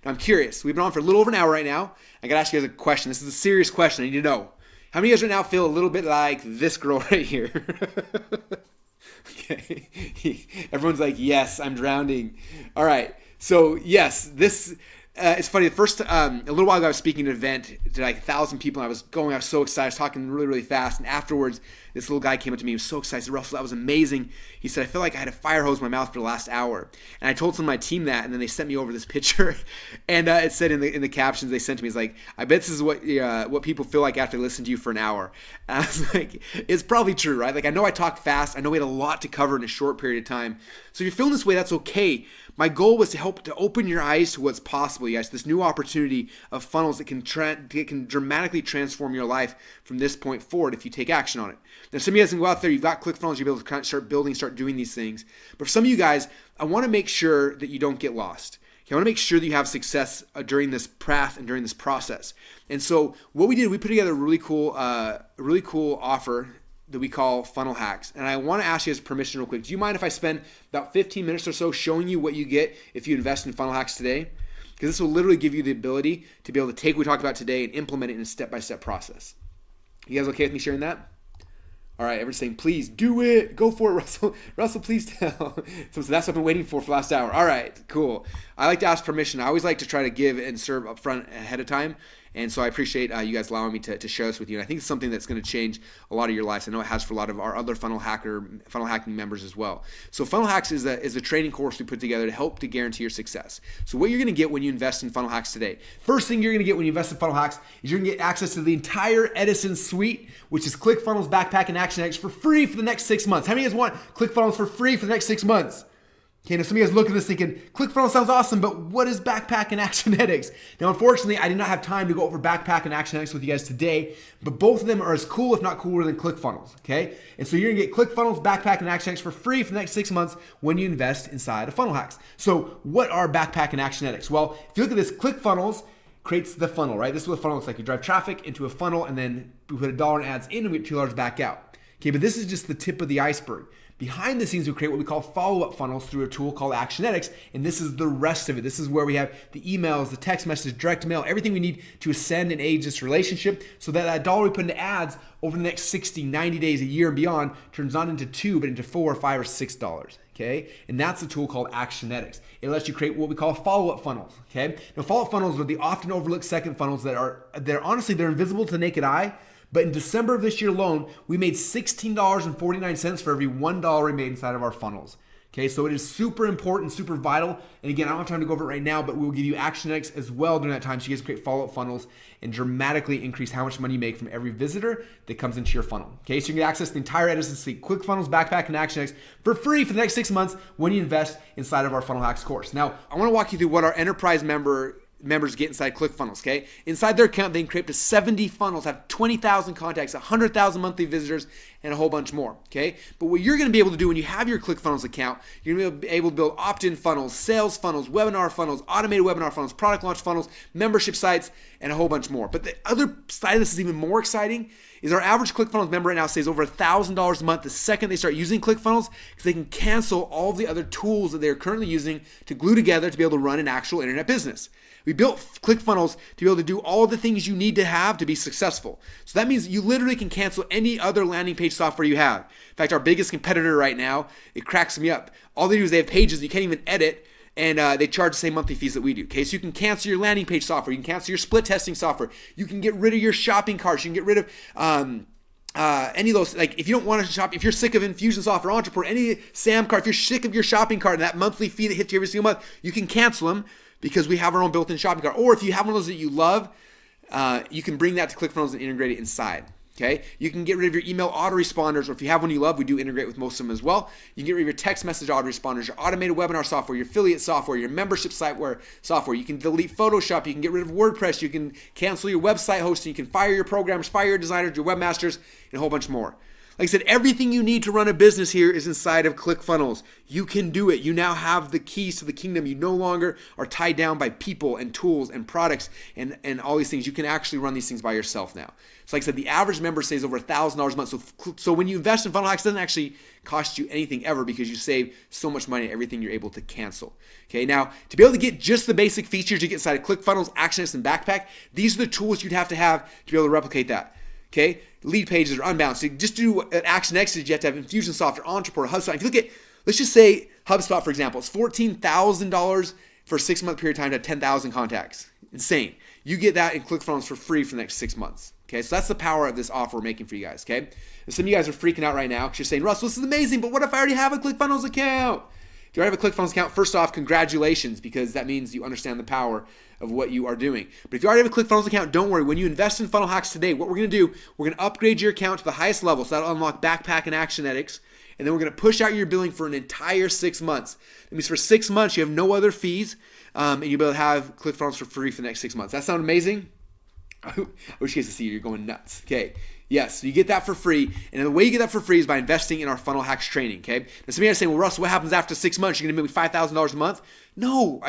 Now I'm curious. We've been on for a little over an hour right now. I got to ask you guys a question. This is a serious question. I need to know. How many of you guys right now feel a little bit like this girl right here? Okay. Everyone's like, yes, I'm drowning. All right. So yes, this it's funny. The first a little while ago, I was speaking at an event to like 1,000 people. And I was so excited. I was talking really, really fast. And afterwards, this little guy came up to me. He was so excited. I said, Russell, that was amazing. He said, I feel like I had a fire hose in my mouth for the last hour. And I told some of my team that, and then they sent me over this picture. And it said in the captions they sent to me, it's like, I bet this is what people feel like after they listen to you for an hour. And I was like, it's probably true, right? Like, I know I talk fast. I know we had a lot to cover in a short period of time. So if you're feeling this way, that's okay. My goal was to help to open your eyes to what's possible, you guys. This new opportunity of funnels that can dramatically transform your life from this point forward if you take action on it. Now, some of you guys can go out there, you've got ClickFunnels, you'll be able to kind of start building, start doing these things. But for some of you guys, I want to make sure that you don't get lost. Okay, I want to make sure that you have success during this path and during this process. And so what we did, we put together a really cool offer that we call Funnel Hacks. And I want to ask you guys permission real quick. Do you mind if I spend about 15 minutes or so showing you what you get if you invest in Funnel Hacks today? Because this will literally give you the ability to be able to take what we talked about today and implement it in a step-by-step process. You guys okay with me sharing that? All right, everyone's saying, please do it. Go for it, Russell. Russell, please tell. So that's what I've been waiting for the last hour. All right, cool. I like to ask permission. I always like to try to give and serve up front ahead of time. And so I appreciate you guys allowing me to share this with you. And I think it's something that's going to change a lot of your lives. I know it has for a lot of our other funnel hacking members as well. So Funnel Hacks is a training course we put together to help to guarantee your success. So what you're going to get when you invest in Funnel Hacks today, first thing you're going to get when you invest in Funnel Hacks is you're going to get access to the entire Edison suite, which is ClickFunnels, Backpack, and ActionX for free for the next 6 months. How many of you guys want ClickFunnels for free for the next 6 months? Okay, now some of you guys look at this thinking, ClickFunnels sounds awesome, but what is Backpack and ActionX? Now, unfortunately, I did not have time to go over Backpack and ActionX with you guys today, but both of them are as cool, if not cooler, than ClickFunnels, okay? And so you're gonna get ClickFunnels, Backpack, and ActionX for free for the next 6 months when you invest inside of Funnel Hacks. So what are Backpack and ActionX? Well, if you look at this, ClickFunnels creates the funnel, right? This is what a funnel looks like. You drive traffic into a funnel, and then we put $1 in ads in, and we get $2 back out. Okay, but this is just the tip of the iceberg. Behind the scenes, we create what we call follow-up funnels through a tool called ActionX, and this is the rest of it. This is where we have the emails, the text messages, direct mail, everything we need to ascend and age this relationship so that $1 we put into ads over the next 60, 90 days, a year and beyond turns not into $2, but into $4 or $5 or $6, okay? And that's a tool called ActionX. It lets you create what we call follow-up funnels, okay? Now, follow-up funnels are the often overlooked second funnels they're honestly, they're invisible to the naked eye. But in December of this year alone, we made $16.49 for every $1 we made inside of our funnels. Okay, so it is super important, super vital. And again, I don't have time to go over it right now, but we will give you ActionX as well during that time so you guys create follow-up funnels and dramatically increase how much money you make from every visitor that comes into your funnel. Okay, so you can get access to the entire Edison suite, ClickFunnels, Backpack, and ActionX for free for the next 6 months when you invest inside of our Funnel Hacks course. Now, I want to walk you through what our enterprise members get inside ClickFunnels, okay? Inside their account, they can create up to 70 funnels, have 20,000 contacts, 100,000 monthly visitors, and a whole bunch more, okay? But what you're gonna be able to do when you have your ClickFunnels account, you're gonna be able to build opt-in funnels, sales funnels, webinar funnels, automated webinar funnels, product launch funnels, membership sites, and a whole bunch more. But the other side of this is even more exciting, is our average ClickFunnels member right now saves over $1,000 a month the second they start using ClickFunnels because they can cancel all of the other tools that they're currently using to glue together to be able to run an actual internet business. We built ClickFunnels to be able to do all the things you need to have to be successful. So that means you literally can cancel any other landing page software you have. In fact, our biggest competitor right now, it cracks me up. All they do is they have pages you can't even edit, and they charge the same monthly fees that we do. Okay, so you can cancel your landing page software, you can cancel your split testing software, you can get rid of your shopping carts, you can get rid of any of those. Like if you don't want to shop, if you're sick of Infusionsoft or Entrepreneur, any Sam cart, if you're sick of your shopping cart and that monthly fee that hits you every single month, you can cancel them because we have our own built-in shopping cart. Or if you have one of those that you love, you can bring that to ClickFunnels and integrate it inside. Okay, you can get rid of your email autoresponders, or if you have one you love, we do integrate with most of them as well. You can get rid of your text message autoresponders, your automated webinar software, your affiliate software, your membership site software. You can delete Photoshop, you can get rid of WordPress, you can cancel your website hosting, you can fire your programmers, fire your designers, your webmasters, and a whole bunch more. Like I said, everything you need to run a business here is inside of ClickFunnels. You can do it. You now have the keys to the kingdom. You no longer are tied down by people and tools and products and all these things. You can actually run these things by yourself now. So like I said, the average member saves over $1,000 a month. So when you invest in Funnel Hacks, it doesn't actually cost you anything ever because you save so much money on everything you're able to cancel. Okay, now to be able to get just the basic features you get inside of ClickFunnels, ActionX, and Backpack, these are the tools you'd have to be able to replicate that. Okay, lead pages are unbalanced. So just do an ActionX, you have to have Infusionsoft or Entrepreneur, HubSpot. If you look at, let's just say HubSpot, for example, it's $14,000 for a 6-month period of time to have 10,000 contacts. Insane. You get that in ClickFunnels for free for the next 6 months. Okay, so that's the power of this offer we're making for you guys. Okay, and some of you guys are freaking out right now because you're saying, Russell, this is amazing, but what if I already have a ClickFunnels account? If you already have a ClickFunnels account, first off, congratulations, because that means you understand the power of what you are doing. But if you already have a ClickFunnels account, don't worry. When you invest in Funnel Hacks today, what we're going to do, we're going to upgrade your account to the highest level. So that'll unlock Backpack and ActionX. And then we're going to push out your billing for an entire 6 months. That means for 6 months, you have no other fees, and you'll be able to have ClickFunnels for free for the next 6 months. That sound amazing? I wish you guys could see you. You're going nuts. Okay. Yes, so you get that for free. And the way you get that for free is by investing in our Funnel Hacks training, okay? Now some of you are saying, well, Russell, what happens after 6 months? You're going to make $5,000 a month? No,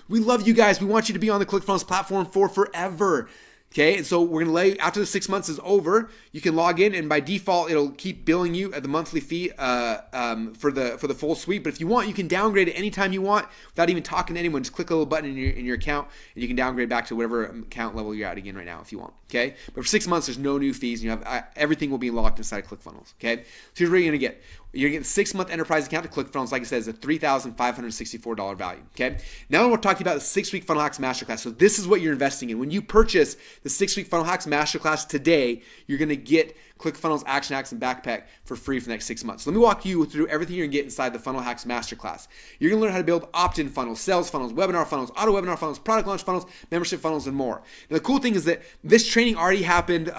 we love you guys. We want you to be on the ClickFunnels platform for forever. Okay, and so we're gonna after the 6 months is over, you can log in, and by default, it'll keep billing you at the monthly fee for the full suite. But if you want, you can downgrade it anytime you want without even talking to anyone. Just click a little button in your account, and you can downgrade back to whatever account level you're at again right now if you want. Okay, but for 6 months, there's no new fees, and you have everything will be locked inside ClickFunnels. Okay, so here's what you're gonna get. You're going to get a 6-month enterprise account to ClickFunnels. Like I said, it's a $3,564 value. Okay. Now we're talking about the 6-week Funnel Hacks Masterclass. So this is what you're investing in. When you purchase the 6-week Funnel Hacks Masterclass today, you're going to get ClickFunnels, ActionX, and Backpack for free for the next 6 months. So let me walk you through everything you're going to get inside the Funnel Hacks Masterclass. You're going to learn how to build opt-in funnels, sales funnels, webinar funnels, auto webinar funnels, product launch funnels, membership funnels, and more. Now, the cool thing is that this training already happened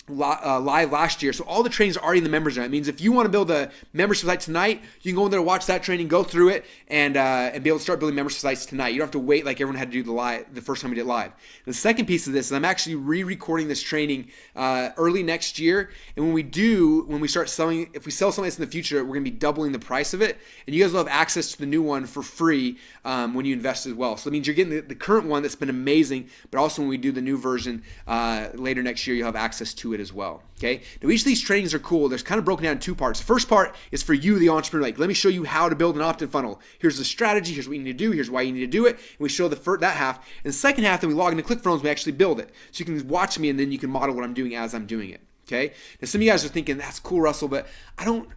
live last year, so all the trainings are already in the members. That means if you want to build a membership site tonight, you can go in there, watch that training, go through it, and be able to start building membership sites tonight. You don't have to wait like everyone had to do the first time we did live. And the second piece of this is I'm actually re-recording this training early next year, and when we start selling, if we sell something else in the future, we're going to be doubling the price of it, and you guys will have access to the new one for free when you invest as well. So that means you're getting the current one that's been amazing, but also when we do the new version later next year, you'll have access to it as well. Okay. Now each of these trainings are cool. There's kind of broken down in 2 parts. The first part is for you, the entrepreneur. Like, let me show you how to build an opt-in funnel. Here's the strategy. Here's what you need to do. Here's why you need to do it. And we show that half. And the second half, then we log into ClickFunnels. We actually build it. So you can watch me, and then you can model what I'm doing as I'm doing it. Okay. Now some of you guys are thinking, that's cool, Russell, but I don't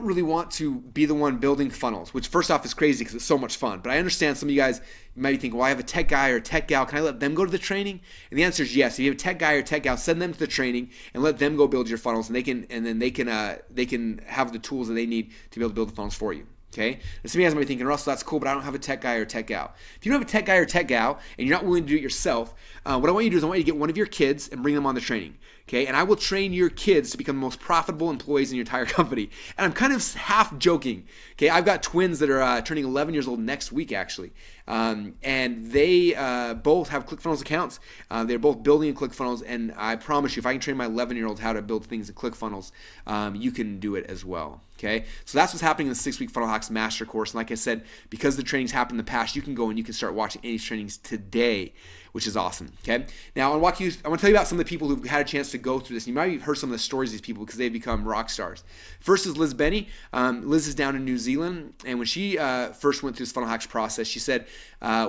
really want to be the one building funnels, which first off is crazy because it's so much fun. But I understand some of you guys might be thinking, well, I have a tech guy or a tech gal. Can I let them go to the training? And the answer is yes. If you have a tech guy or a tech gal, send them to the training and let them go build your funnels, and they can have the tools that they need to be able to build the funnels for you. Okay? And some of you guys might be thinking, Russell, that's cool, but I don't have a tech guy or tech gal. If you don't have a tech guy or tech gal and you're not willing to do it yourself, what I want you to do is I want you to get one of your kids and bring them on the training. Okay? And I will train your kids to become the most profitable employees in your entire company. And I'm kind of half joking. Okay? I've got twins that are turning 11 years old next week, actually. And they both have ClickFunnels accounts. They're both building in ClickFunnels, and I promise you, if I can train my 11-year-old how to build things in ClickFunnels, you can do it as well. Okay, so that's what's happening in the 6-week Funnel Hacks Master Course. And like I said, because the trainings happened in the past, you can go and you can start watching any trainings today, which is awesome. Okay, now I want to tell you about some of the people who've had a chance to go through this. You might have heard some of the stories of these people because they've become rock stars. First is Liz Benny. Liz is down in New Zealand, and when she first went through this Funnel Hacks process, she said,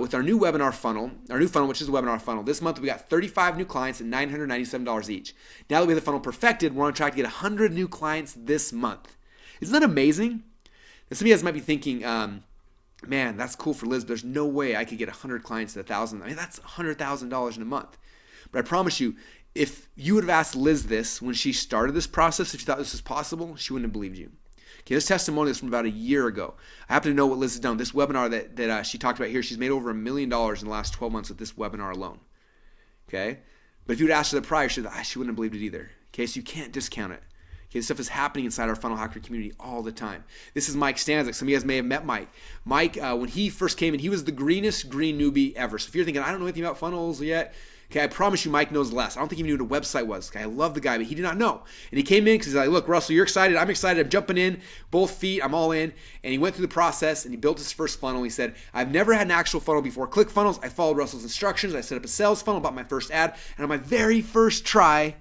with our new webinar funnel, which is a webinar funnel, this month we got 35 new clients at $997 each. Now that we have the funnel perfected, we're on track to get 100 new clients this month. Isn't that amazing? And some of you guys might be thinking, man, that's cool for Liz, but there's no way I could get 100 clients at $1,000. I mean, that's $100,000 in a month. But I promise you, if you would have asked Liz this when she started this process, if you thought this was possible, she wouldn't have believed you. Okay, this testimony is from about a year ago. I happen to know what Liz has done. This webinar that she talked about here, she's made over $1 million in the last 12 months with this webinar alone. Okay? But if you would asked her the prior, she wouldn't have believed it either. Okay, so you can't discount it. Okay, this stuff is happening inside our Funnel Hacker community all the time. This is Mike Stanzik. Some of you guys may have met Mike. Mike, when he first came in, he was the greenest green newbie ever. So if you're thinking, I don't know anything about funnels yet, Okay, I promise you Mike knows less. I don't think he even knew what a website was. Okay, I love the guy, but he did not know. And he came in because he's like, look, Russell, you're excited. I'm excited. I'm jumping in, both feet. I'm all in. And he went through the process and he built his first funnel. He said, I've never had an actual funnel before ClickFunnels. I followed Russell's instructions. I set up a sales funnel, bought my first ad. And on my very first try,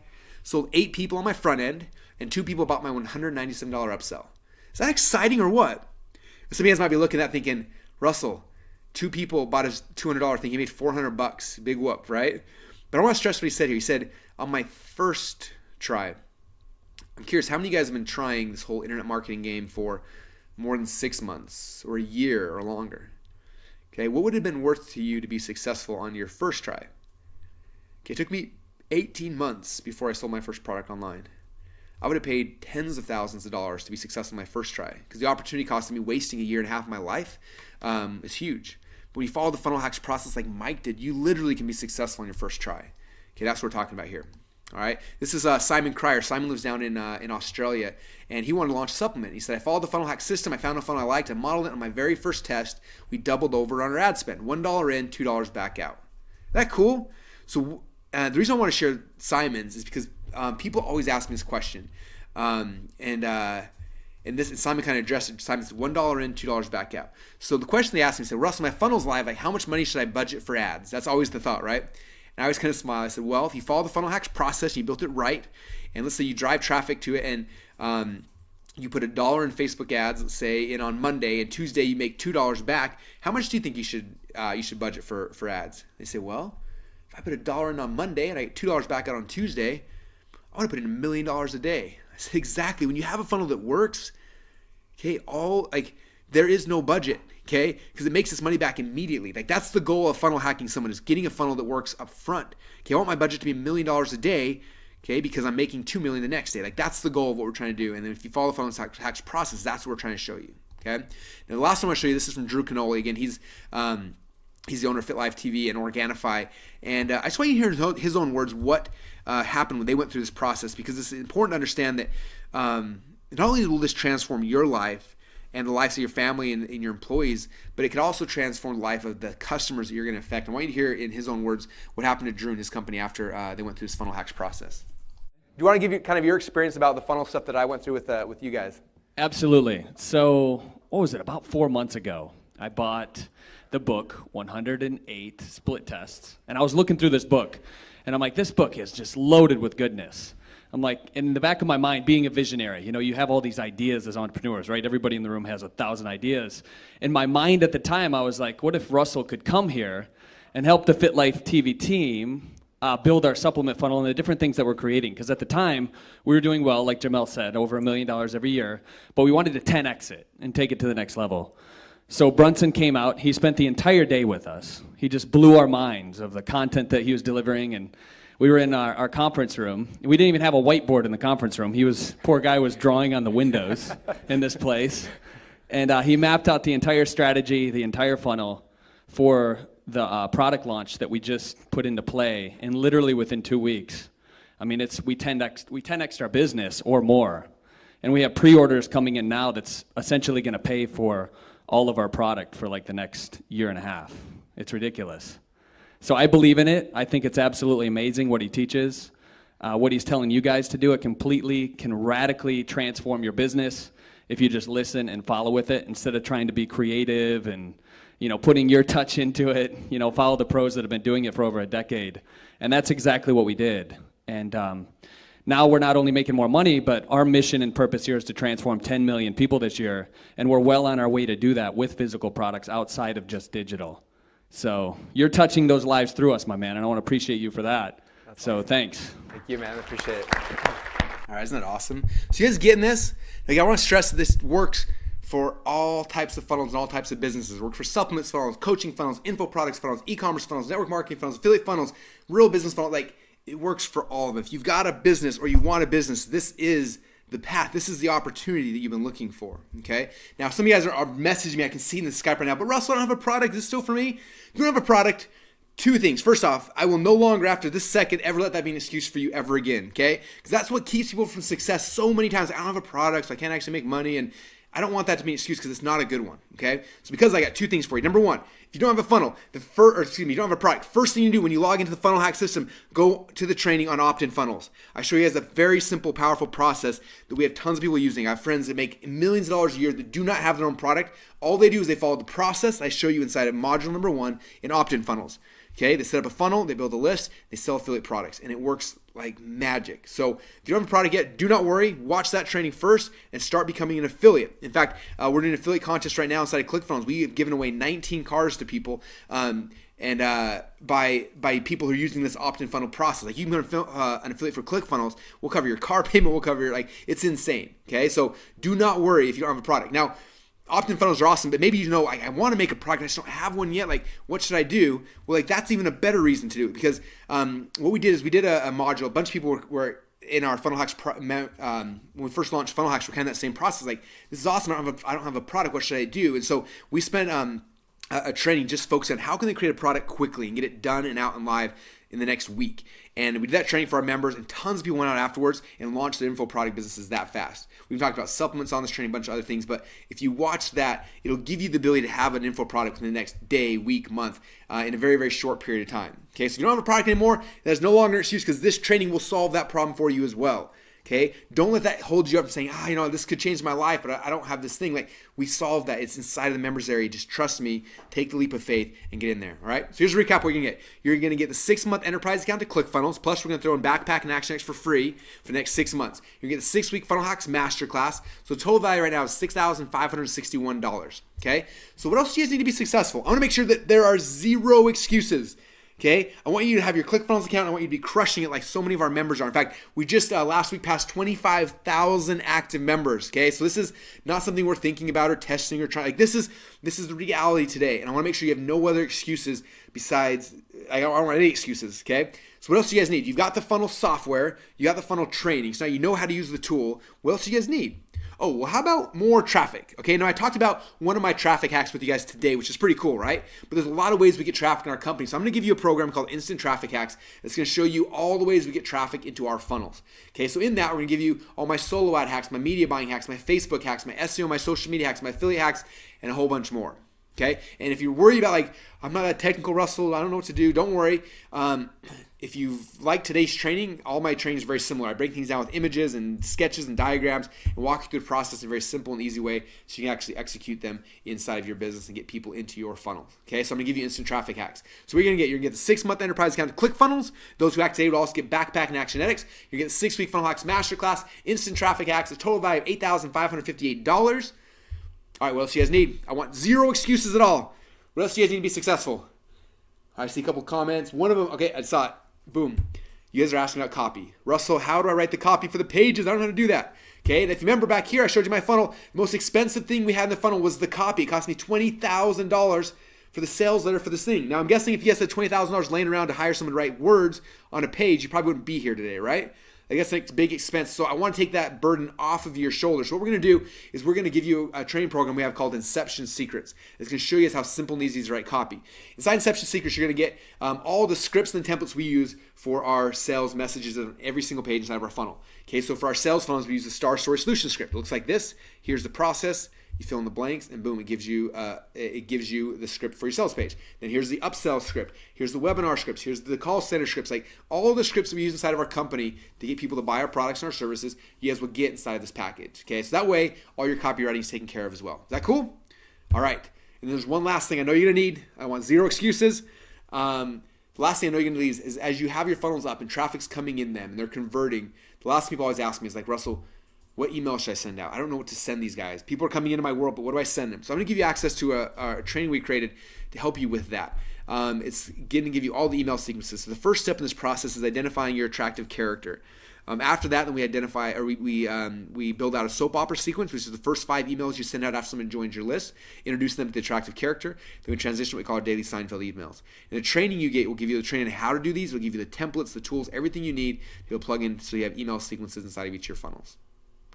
sold 8 people on my front end and 2 people bought my $197 upsell. Is that exciting or what? Some of you guys might be looking at that thinking, Russell, 2 people bought his $200 thing. He made $400. Big whoop, right? But I want to stress what he said here. He said, on my first try, I'm curious, how many of you guys have been trying this whole internet marketing game for more than 6 months or a year or longer? Okay, what would it have been worth to you to be successful on your first try? Okay, it took me 18 months before I sold my first product online. I would have paid tens of thousands of dollars to be successful in my first try because the opportunity cost of me wasting a year and a half of my life is huge. But when you follow the funnel hacks process like Mike did, you literally can be successful on your first try. Okay, that's what we're talking about here. All right, this is Simon Cryer. Simon lives down in Australia, and he wanted to launch a supplement. He said, I followed the funnel hack system. I found a funnel I liked. I modeled it on my very first test. We doubled over on our ad spend. $1 in, $2 back out. Isn't that cool? So the reason I want to share Simon's is because people always ask me this question. And Simon kind of addressed it. Simon said $1 in, $2 back out. So the question they asked me, said, Russell, my funnel's live. Like, how much money should I budget for ads? That's always the thought, right? And I always kind of smile. I said, well, if you follow the funnel hacks process, you built it right, and let's say you drive traffic to it, and you put $1 in Facebook ads, let's say, in on Monday, and Tuesday you make $2 back. How much do you think you should budget for ads? They say, well, if I put $1 in on Monday and I get $2 back out on Tuesday, I want to put in $1 million a day. I said, exactly. When you have a funnel that works, okay, there is no budget, okay, because it makes this money back immediately. Like, that's the goal of funnel hacking someone, is getting a funnel that works up front. Okay, I want my budget to be $1 million a day, okay, because I'm making $2 million the next day. Like, that's the goal of what we're trying to do. And then if you follow the funnel hacks process, that's what we're trying to show you. Okay. Now, the last one I'm going to show you, this is from Drew Canoli. Again, he's the owner of FitLife TV and Organifi. And I just want you to hear his own words what happened when they went through this process, because it's important to understand that not only will this transform your life and the lives of your family and your employees, but it could also transform the life of the customers that you're going to affect. I want you to hear in his own words what happened to Drew and his company after they went through this funnel hacks process. Do you want to give you kind of your experience about the funnel stuff that I went through with you guys? Absolutely. So, what was it? About 4 months ago, I bought the book, 108 Split Tests, and I was looking through this book, and I'm like, this book is just loaded with goodness. I'm like, in the back of my mind, being a visionary, you have all these ideas as entrepreneurs, right? Everybody in the room has 1,000 ideas. In my mind at the time, I was like, what if Russell could come here and help the FitLife TV team build our supplement funnel and the different things that we're creating? Because at the time, we were doing well, like Jamel said, over $1 million every year, but we wanted to 10x it and take it to the next level. So Brunson came out. He spent the entire day with us. He just blew our minds of the content that he was delivering, and we were in our conference room. We didn't even have a whiteboard in the conference room. Poor guy was drawing on the windows in this place. And he mapped out the entire strategy, the entire funnel for the product launch that we just put into play. And literally within 2 weeks, I mean, we 10x'd our business or more. And we have pre-orders coming in now that's essentially going to pay for all of our product for like the next year and a half. It's ridiculous. So I believe in it. I think it's absolutely amazing what he teaches. What he's telling you guys to do, it completely can radically transform your business if you just listen and follow with it instead of trying to be creative and putting your touch into it. Follow the pros that have been doing it for over a decade. And that's exactly what we did. And now we're not only making more money, but our mission and purpose here is to transform 10 million people this year. And we're well on our way to do that with physical products outside of just digital. So you're touching those lives through us, my man, and I want to appreciate you for that. That's awesome. Thanks. Thank you, man. I appreciate it. All right, isn't that awesome? So you guys getting this? Like, I want to stress that this works for all types of funnels and all types of businesses. It works for supplements funnels, coaching funnels, info products funnels, e-commerce funnels, network marketing funnels, affiliate funnels, real business funnels. Like, it works for all of them. If you've got a business or you want a business, this is the path. This is the opportunity that you've been looking for, okay? Now, some of you guys are messaging me. I can see in the Skype right now, but Russell, I don't have a product. Is this still for me? If you don't have a product, 2 things. First off, I will no longer, after this second, ever let that be an excuse for you ever again, okay? Because that's what keeps people from success so many times. I don't have a product, so I can't actually make money, and I don't want that to be an excuse because it's not a good one, okay? So because I got two things for you. Number one, if you don't have a funnel, you don't have a product, first thing you do when you log into the Funnel Hack system, go to the training on opt-in funnels. I show you guys a very simple, powerful process that we have tons of people using. I have friends that make millions of dollars a year that do not have their own product. All they do is they follow the process I show you inside of module number 1 in opt-in funnels. Okay, they set up a funnel, they build a list, they sell affiliate products, and it works like magic. So if you don't have a product yet, do not worry. Watch that training first and start becoming an affiliate. In fact, we're doing an affiliate contest right now inside of ClickFunnels. We have given away 19 cars to people, and by people who are using this opt-in funnel process. Like you can become an affiliate for ClickFunnels. We'll cover your car payment. We'll cover it's insane. Okay, so do not worry if you don't have a product. Now, opt-in funnels are awesome, but maybe I want to make a product, I just don't have one yet. Like, what should I do? Well, that's even a better reason to do it because what we did is we did a module. A bunch of people were in our Funnel Hacks when we first launched Funnel Hacks. We're kind of that same process. Like, this is awesome. I don't have a product. What should I do? And so we spent a training just focused on how can they create a product quickly and get it done and out and live in the next week. And we did that training for our members, and tons of people went out afterwards and launched their info product businesses that fast. We've talked about supplements on this training, a bunch of other things, but if you watch that, it'll give you the ability to have an info product within the next day, week, month, in a very, very short period of time. Okay, so if you don't have a product anymore, there's no longer an excuse because this training will solve that problem for you as well. Okay, don't let that hold you up and saying, this could change my life, but I don't have this thing. Like, we solved that. It's inside of the members area. Just trust me, take the leap of faith and get in there. All right. So here's a recap. What you're gonna get. You're gonna get the 6-month enterprise account to ClickFunnels. Plus, we're gonna throw in Backpack and Action X for free for the next 6 months. You're gonna get the 6-week Funnel Hacks Masterclass. So total value right now is $6,561. Okay. So what else do you guys need to be successful? I want to make sure that there are zero excuses. Okay, I want you to have your ClickFunnels account. I want you to be crushing it like so many of our members are. In fact, we just last week passed 25,000 active members. Okay, so this is not something we're thinking about or testing or trying. Like this is the reality today, and I want to make sure you have no other excuses besides. I don't want any excuses. Okay, so what else do you guys need? You've got the funnel software, you got the funnel training, so now you know how to use the tool. What else do you guys need? Oh, well, how about more traffic? Okay, now I talked about one of my traffic hacks with you guys today, which is pretty cool, right? But there's a lot of ways we get traffic in our company. So I'm gonna give you a program called Instant Traffic Hacks that's gonna show you all the ways we get traffic into our funnels. Okay, so in that, we're gonna give you all my solo ad hacks, my media buying hacks, my Facebook hacks, my SEO, my social media hacks, my affiliate hacks, and a whole bunch more. Okay, and if you're worried about I'm not that technical, Russell, I don't know what to do, don't worry. If you like today's training, all my training is very similar. I break things down with images and sketches and diagrams and walk you through the process in a very simple and easy way so you can actually execute them inside of your business and get people into your funnel. Okay, so I'm gonna give you instant traffic hacks. So what you're gonna get the 6-month enterprise account to ClickFunnels. Those who activate will also get Backpack and Action X. You're gonna get the 6-week Funnel Hacks Masterclass, instant traffic hacks, a total value of $8,558. All right, what else do you guys need? I want zero excuses at all. What else do you guys need to be successful? I see a couple comments. One of them, okay, I saw it. Boom. You guys are asking about copy. Russell, how do I write the copy for the pages? I don't know how to do that. Okay, and if you remember back here, I showed you my funnel. The most expensive thing we had in the funnel was the copy. It cost me $20,000 for the sales letter for this thing. Now, I'm guessing if you guys had $20,000 laying around to hire someone to write words on a page, you probably wouldn't be here today, right? I guess it's a big expense. So I want to take that burden off of your shoulders. So what we're going to do is we're going to give you a training program we have called Inception Secrets. It's going to show you how simple and easy it is to write copy. Inside Inception Secrets, you're going to get all the scripts and templates we use for our sales messages on every single page inside of our funnel. Okay, so for our sales funnels, we use the Star Story Solution script. It looks like this. Here's the process. You fill in the blanks, and boom, it gives you the script for your sales page. Then here's the upsell script. Here's the webinar scripts. Here's the call center scripts. Like all the scripts that we use inside of our company to get people to buy our products and our services, you guys will get inside of this package. Okay, so that way all your copywriting is taken care of as well. Is that cool? All right. And there's one last thing I know you're gonna need. I want zero excuses. The last thing I know you're gonna need is as you have your funnels up and traffic's coming in them and they're converting. The last thing people always ask me is like, Russell, what email should I send out? I don't know what to send these guys. People are coming into my world, but what do I send them? So I'm going to give you access to a training we created to help you with that. It's going to give you all the email sequences. So the first step in this process is identifying your attractive character. After that, then we identify, or we build out a soap opera sequence, which is the first 5 emails you send out after someone joins your list, introduce them to the attractive character. Then we transition to what we call our daily Seinfeld emails. And the training you get will give you the training on how to do these. We'll give you the templates, the tools, everything you need to plug in so you have email sequences inside of each of your funnels.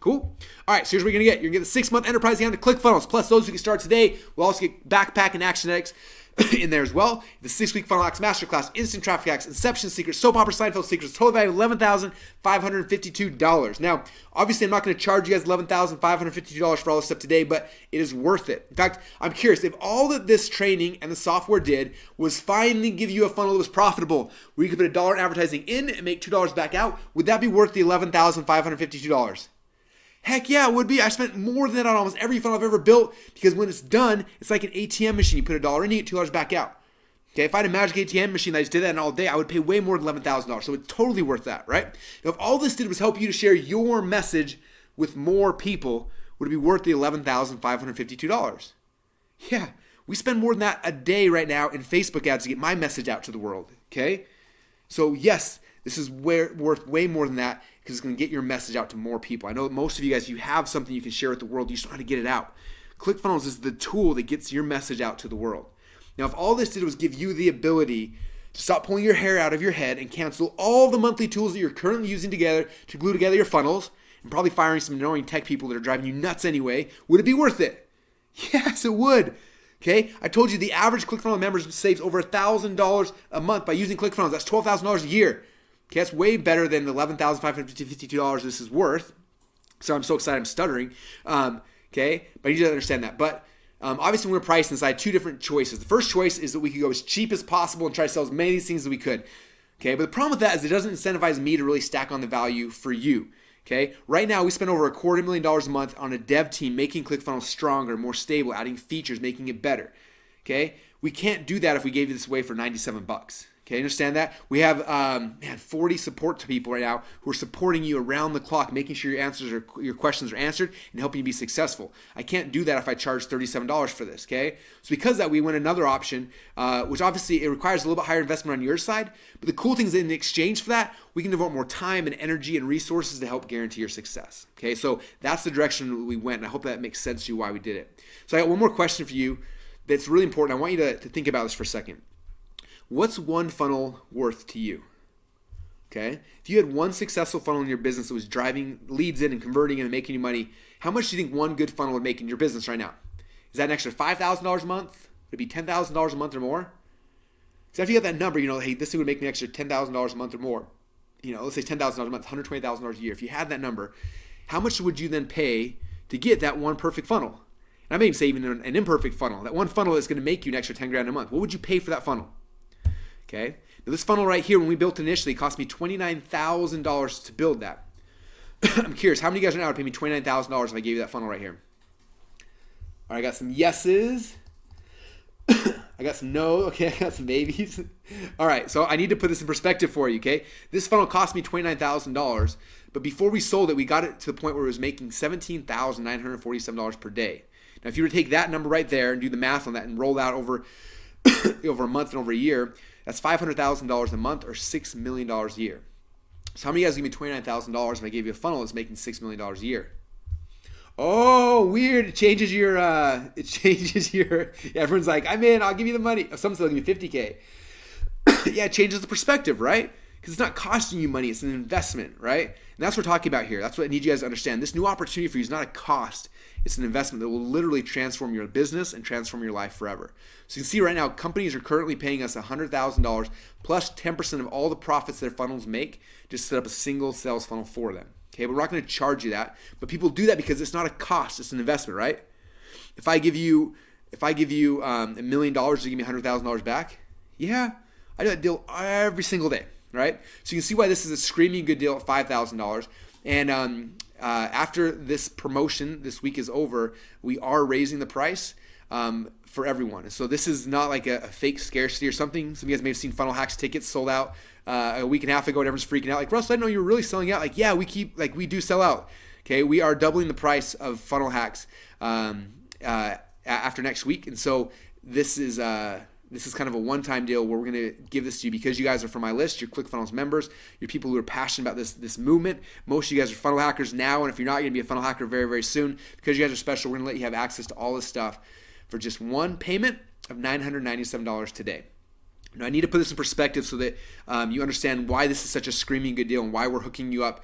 Cool. All right, so here's what you're going to get. You're going to get the 6-month enterprise account to ClickFunnels. Plus, those who can start today will also get Backpack and Action X in there as well. The 6-week funnel hacks masterclass, instant traffic hacks, inception secrets, soap opera Seinfeld secrets, total value of $11,552. Now, obviously, I'm not going to charge you guys $11,552 for all this stuff today, but it is worth it. In fact, I'm curious if all that this training and the software did was finally give you a funnel that was profitable, where you could put $1 in advertising in and make $2 back out, would that be worth the $11,552? Heck yeah, it would be. I spent more than that on almost every funnel I've ever built, because when it's done, it's like an ATM machine. You put $1 in, you get $2 back out. Okay, if I had a magic ATM machine that I just did that in all day, I would pay way more than $11,000. So it's totally worth that, right? Now, if all this did was help you to share your message with more people, would it be worth the $11,552? Yeah, we spend more than that a day right now in Facebook ads to get my message out to the world, okay? So yes, this is worth way more than that, because it's going to get your message out to more people. I know that most of you guys, you have something you can share with the world. You just know how to get it out. ClickFunnels is the tool that gets your message out to the world. Now, if all this did was give you the ability to stop pulling your hair out of your head and cancel all the monthly tools that you're currently using together to glue together your funnels, and probably firing some annoying tech people that are driving you nuts anyway, would it be worth it? Yes, it would. Okay, I told you the average ClickFunnels member saves over $1,000 a month by using ClickFunnels. That's $12,000 a year. Okay, that's way better than the $11,552 this is worth. So I'm so excited I'm stuttering. Okay, but you just understand that. But obviously we're priced inside two different choices. The first choice is that we could go as cheap as possible and try to sell as many of these things as we could. Okay, but the problem with that is it doesn't incentivize me to really stack on the value for you. Okay, right now we spend over $250,000 a month on a dev team making ClickFunnels stronger, more stable, adding features, making it better. Okay, we can't do that if we gave you this away for $97. Okay, understand that? We have 40 support people right now who are supporting you around the clock, making sure your questions are answered and helping you be successful. I can't do that if I charge $37 for this, okay? So because of that, we went another option, which obviously it requires a little bit higher investment on your side, but the cool thing is in exchange for that, we can devote more time and energy and resources to help guarantee your success, okay? So that's the direction we went, and I hope that makes sense to you why we did it. So I got one more question for you that's really important. I want you to think about this for a second. What's one funnel worth to you? Okay? If you had one successful funnel in your business that was driving leads in and converting and making you money, how much do you think one good funnel would make in your business right now? Is that an extra $5,000 a month? Would it be $10,000 a month or more? So after you get that number, hey, this thing would make me an extra $10,000 a month or more. Let's say $10,000 a month, $120,000 a year. If you had that number, how much would you then pay to get that one perfect funnel? And I may even say even an imperfect funnel. That one funnel is going to make you an extra $10,000 a month. What would you pay for that funnel? Okay. Now this funnel right here, when we built it initially, it cost me $29,000 to build that. I'm curious, how many of you guys right now would pay me $29,000 if I gave you that funnel right here? All right, I got some yeses. I got some no. Okay, I got some maybes. All right, so I need to put this in perspective for you, okay? This funnel cost me $29,000, but before we sold it, we got it to the point where it was making $17,947 per day. Now, if you were to take that number right there and do the math on that and roll that over a month and over a year, that's $500,000 a month or $6 million a year. So how many of you guys give me $29,000 if I gave you a funnel that's making $6 million a year? Oh, weird. It changes your, everyone's like, I'm in, I'll give you the money. Some still give me $50K. Yeah, it changes the perspective, right? Because it's not costing you money, it's an investment, right? And that's what we're talking about here. That's what I need you guys to understand. This new opportunity for you is not a cost. It's an investment that will literally transform your business and transform your life forever. So you can see right now, companies are currently paying us $100,000 plus 10% of all the profits their funnels make just to set up a single sales funnel for them. Okay, but we're not going to charge you that. But people do that because it's not a cost, it's an investment, right? If I give you $1 million to give me $100,000 back, yeah, I do that deal every single day, right? So you can see why this is a screaming good deal at $5,000. And after this promotion this week is over, we are raising the price for everyone. And so this is not like a fake scarcity or something. Some of you guys may have seen Funnel Hacks tickets sold out a week and a half ago and everyone's freaking out. Like, Russell, I didn't know you were really selling out. Like, yeah, we do sell out. Okay, we are doubling the price of Funnel Hacks after next week. And so this is kind of a one-time deal where we're going to give this to you because you guys are from my list. You're ClickFunnels members. You're people who are passionate about this movement. Most of you guys are funnel hackers now, and if you're not, you're going to be a funnel hacker very, very soon. Because you guys are special, we're going to let you have access to all this stuff for just one payment of $997 today. Now, I need to put this in perspective so that you understand why this is such a screaming good deal and why we're hooking you up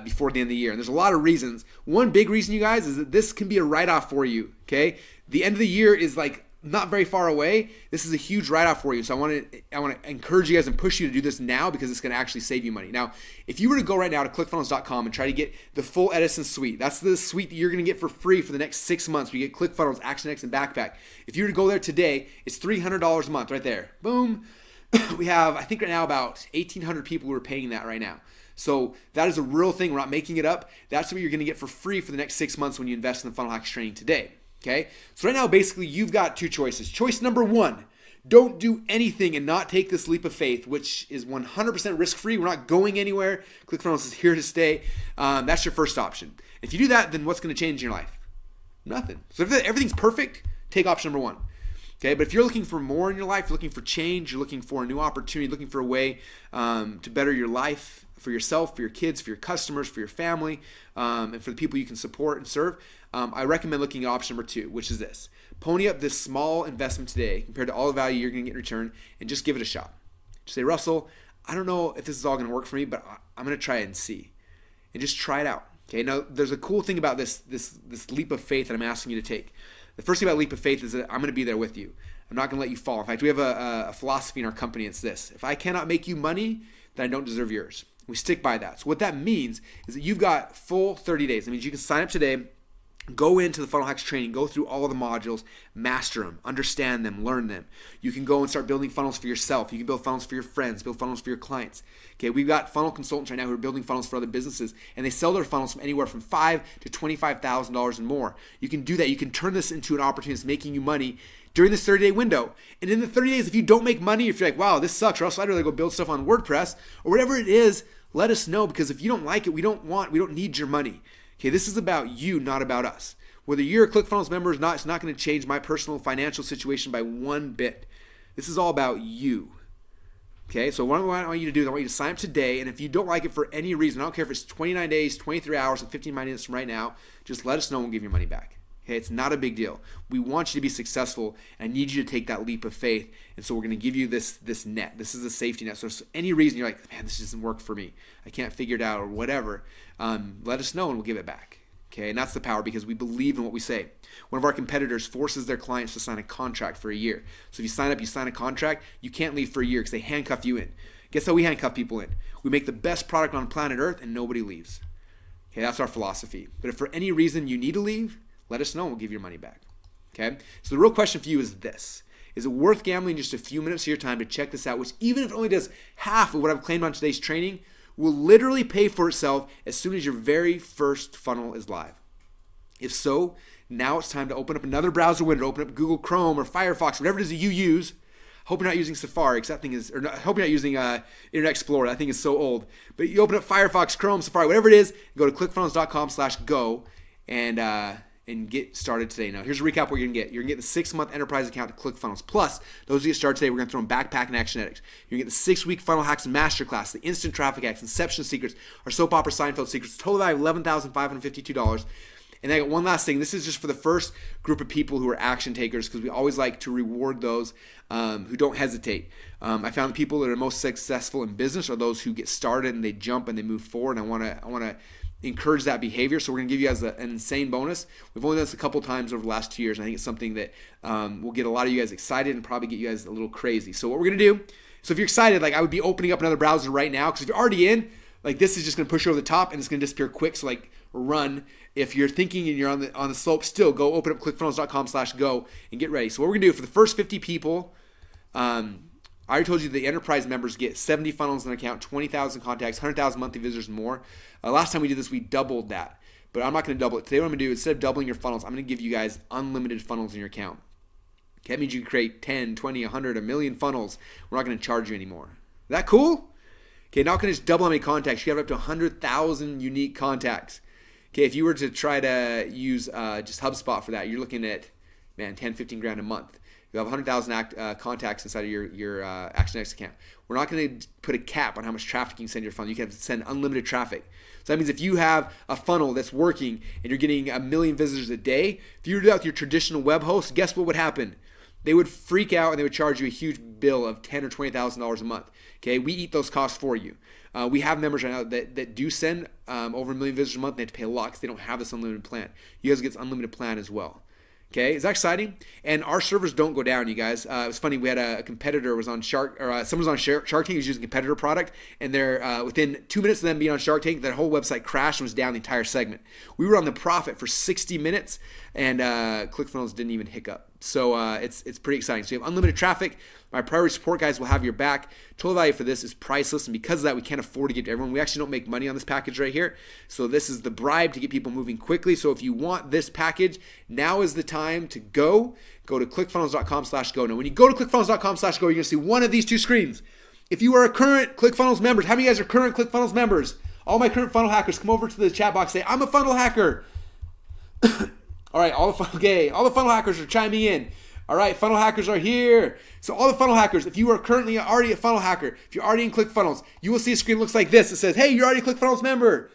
before the end of the year. And there's a lot of reasons. One big reason, you guys, is that this can be a write-off for you, okay? The end of the year is like not very far away, this is a huge write-off for you. So I want to encourage you guys and push you to do this now because it's going to actually save you money. Now, if you were to go right now to clickfunnels.com and try to get the full Edison suite, that's the suite that you're going to get for free for the next 6 months. We get ClickFunnels, ActionX, and Backpack. If you were to go there today, it's $300 a month right there. Boom. We have, I think right now, about 1,800 people who are paying that right now. So that is a real thing. We're not making it up. That's what you're going to get for free for the next 6 months when you invest in the Funnel Hacks training today. Okay, so right now, basically, you've got two choices. Choice number one, don't do anything and not take this leap of faith, which is 100% risk-free. We're not going anywhere. ClickFunnels is here to stay. That's your first option. If you do that, then what's going to change in your life? Nothing. So if everything's perfect, take option number one. Okay, but if you're looking for more in your life, you're looking for change, you're looking for a new opportunity, looking for a way to better your life, for yourself, for your kids, for your customers, for your family, and for the people you can support and serve, I recommend looking at option number two, which is this. Pony up this small investment today compared to all the value you're going to get in return and just give it a shot. Just say, Russell, I don't know if this is all going to work for me, but I'm going to try it and see. And just try it out. Okay, now there's a cool thing about this leap of faith that I'm asking you to take. The first thing about leap of faith is that I'm going to be there with you. I'm not going to let you fall. In fact, we have a philosophy in our company. It's this. If I cannot make you money, then I don't deserve yours. We stick by that. So what that means is that you've got full 30 days. That means you can sign up today, go into the Funnel Hacks training, go through all of the modules, master them, understand them, learn them. You can go and start building funnels for yourself. You can build funnels for your friends, build funnels for your clients. Okay, we've got funnel consultants right now who are building funnels for other businesses, and they sell their funnels from anywhere from $5,000 to $25,000 and more. You can do that. You can turn this into an opportunity that's making you money during this 30-day window. And in the 30 days, if you don't make money, if you're like, wow, this sucks, or else I'd rather go build stuff on WordPress or whatever it is, let us know, because if you don't like it, we don't need your money. Okay, this is about you, not about us. Whether you're a ClickFunnels member or not, it's not going to change my personal financial situation by one bit. This is all about you. Okay, so what I want you to do is I want you to sign up today, and if you don't like it for any reason, I don't care if it's 29 days, 23 hours, and 15 minutes from right now, just let us know and we'll give you your money back. Okay, it's not a big deal. We want you to be successful, and I need you to take that leap of faith, and so we're going to give you this net. This is a safety net. So if any reason you're like, man, this doesn't work for me, I can't figure it out or whatever, let us know and we'll give it back. Okay, and that's the power, because we believe in what we say. One of our competitors forces their clients to sign a contract for a year. So if you sign up, you sign a contract, you can't leave for a year because they handcuff you in. Guess how we handcuff people in? We make the best product on planet Earth and nobody leaves. Okay, that's our philosophy. But if for any reason you need to leave, let us know and we'll give you your money back. Okay, so the real question for you is this. Is it worth gambling just a few minutes of your time to check this out, which even if it only does half of what I've claimed on today's training, will literally pay for itself as soon as your very first funnel is live? If so, now it's time to open up another browser window, open up Google Chrome or Firefox, whatever it is that you use. Hope you're not using Safari, because that thing is, or not, hope you're not using Internet Explorer. That thing is so old. But you open up Firefox, Chrome, Safari, whatever it is, go to clickfunnels.com/go and get started today. Now, here's a recap what you're going to get. You're going to get the 6-month enterprise account to ClickFunnels. Plus, those who get started today, we're going to throw in Backpack and ActionX. You're going to get the 6-week Funnel Hacks Masterclass, the Instant Traffic Hacks, Inception Secrets, our Soap Opera Seinfeld Secrets, total value of $11,552. And I got one last thing. This is just for the first group of people who are action takers, because we always like to reward those who don't hesitate. I found the people that are most successful in business are those who get started and they jump and they move forward. And I want to encourage that behavior. So we're going to give you guys an insane bonus. We've only done this a couple times over the last 2 years, and I think it's something that will get a lot of you guys excited and probably get you guys a little crazy. So what we're going to do, so if you're excited, like I would be opening up another browser right now, because if you're already in, like this is just going to push you over the top and it's going to disappear quick. So like run. If you're thinking and you're on the slope still, go open up clickfunnels.com/go and get ready. So what we're going to do for the first 50 people, I already told you the enterprise members get 70 funnels in an account, 20,000 contacts, 100,000 monthly visitors and more. Last time we did this, we doubled that. But I'm not going to double it. Today what I'm going to do, instead of doubling your funnels, I'm going to give you guys unlimited funnels in your account. Okay, that means you can create 10, 20, 100, a million funnels. We're not going to charge you anymore. Is that cool? Okay, not going to just double how many contacts. You have up to 100,000 unique contacts. Okay, if you were to try to use just HubSpot for that, you're looking at, man, 10, 15 grand a month. You have 100,000 contacts inside of your ActionX account. We're not going to put a cap on how much traffic you can send your funnel. You can send unlimited traffic. So that means if you have a funnel that's working and you're getting 1 million visitors a day, if you were to do that with your traditional web host, guess what would happen? They would freak out and they would charge you a huge bill of $10,000 or $20,000 a month. Okay, we eat those costs for you. We have members right now that do send over 1 million visitors a month. And they have to pay a lot because they don't have this unlimited plan. You guys get this unlimited plan as well. Okay, is that exciting? And our servers don't go down, you guys. It was funny. We had a competitor was on someone was on Shark Tank who was using a competitor product, and they're within 2 minutes of them being on Shark Tank, their whole website crashed and was down the entire segment. We were on the profit for 60 minutes, and ClickFunnels didn't even hiccup. So it's pretty exciting. So you have unlimited traffic. My priority support guys will have your back. Total value for this is priceless, and because of that, we can't afford to give to everyone. We actually don't make money on this package right here. So this is the bribe to get people moving quickly. So if you want this package, now is the time to go. Go to clickfunnels.com/go. Now, when you go to clickfunnels.com/go, you're going to see one of these two screens. If you are a current ClickFunnels member, how many of you guys are current ClickFunnels members? All my current funnel hackers, come over to the chat box, say, I'm a funnel hacker. All right, all the funnel hackers are chiming in. All right, funnel hackers are here. So all the funnel hackers, if you are currently already a funnel hacker, if you're already in ClickFunnels, you will see a screen that looks like this. It says, hey, you're already a ClickFunnels member.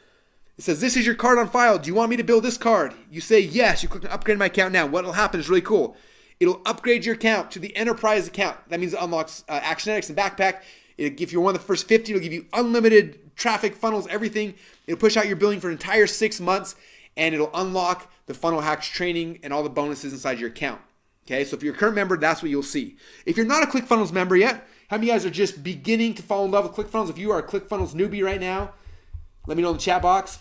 It says, this is your card on file. Do you want me to build this card? You say yes. You click on upgrade my account now. What will happen is really cool. It'll upgrade your account to the enterprise account. That means it unlocks Actionetics and Backpack. If you're one of the first 50, it'll give you unlimited traffic, funnels, everything. It'll push out your billing for an entire 6 months, and it'll unlock the funnel hacks training and all the bonuses inside your account. Okay, so if you're a current member, that's what you'll see. If you're not a ClickFunnels member yet, how many of you guys are just beginning to fall in love with ClickFunnels? If you are a ClickFunnels newbie right now, let me know in the chat box.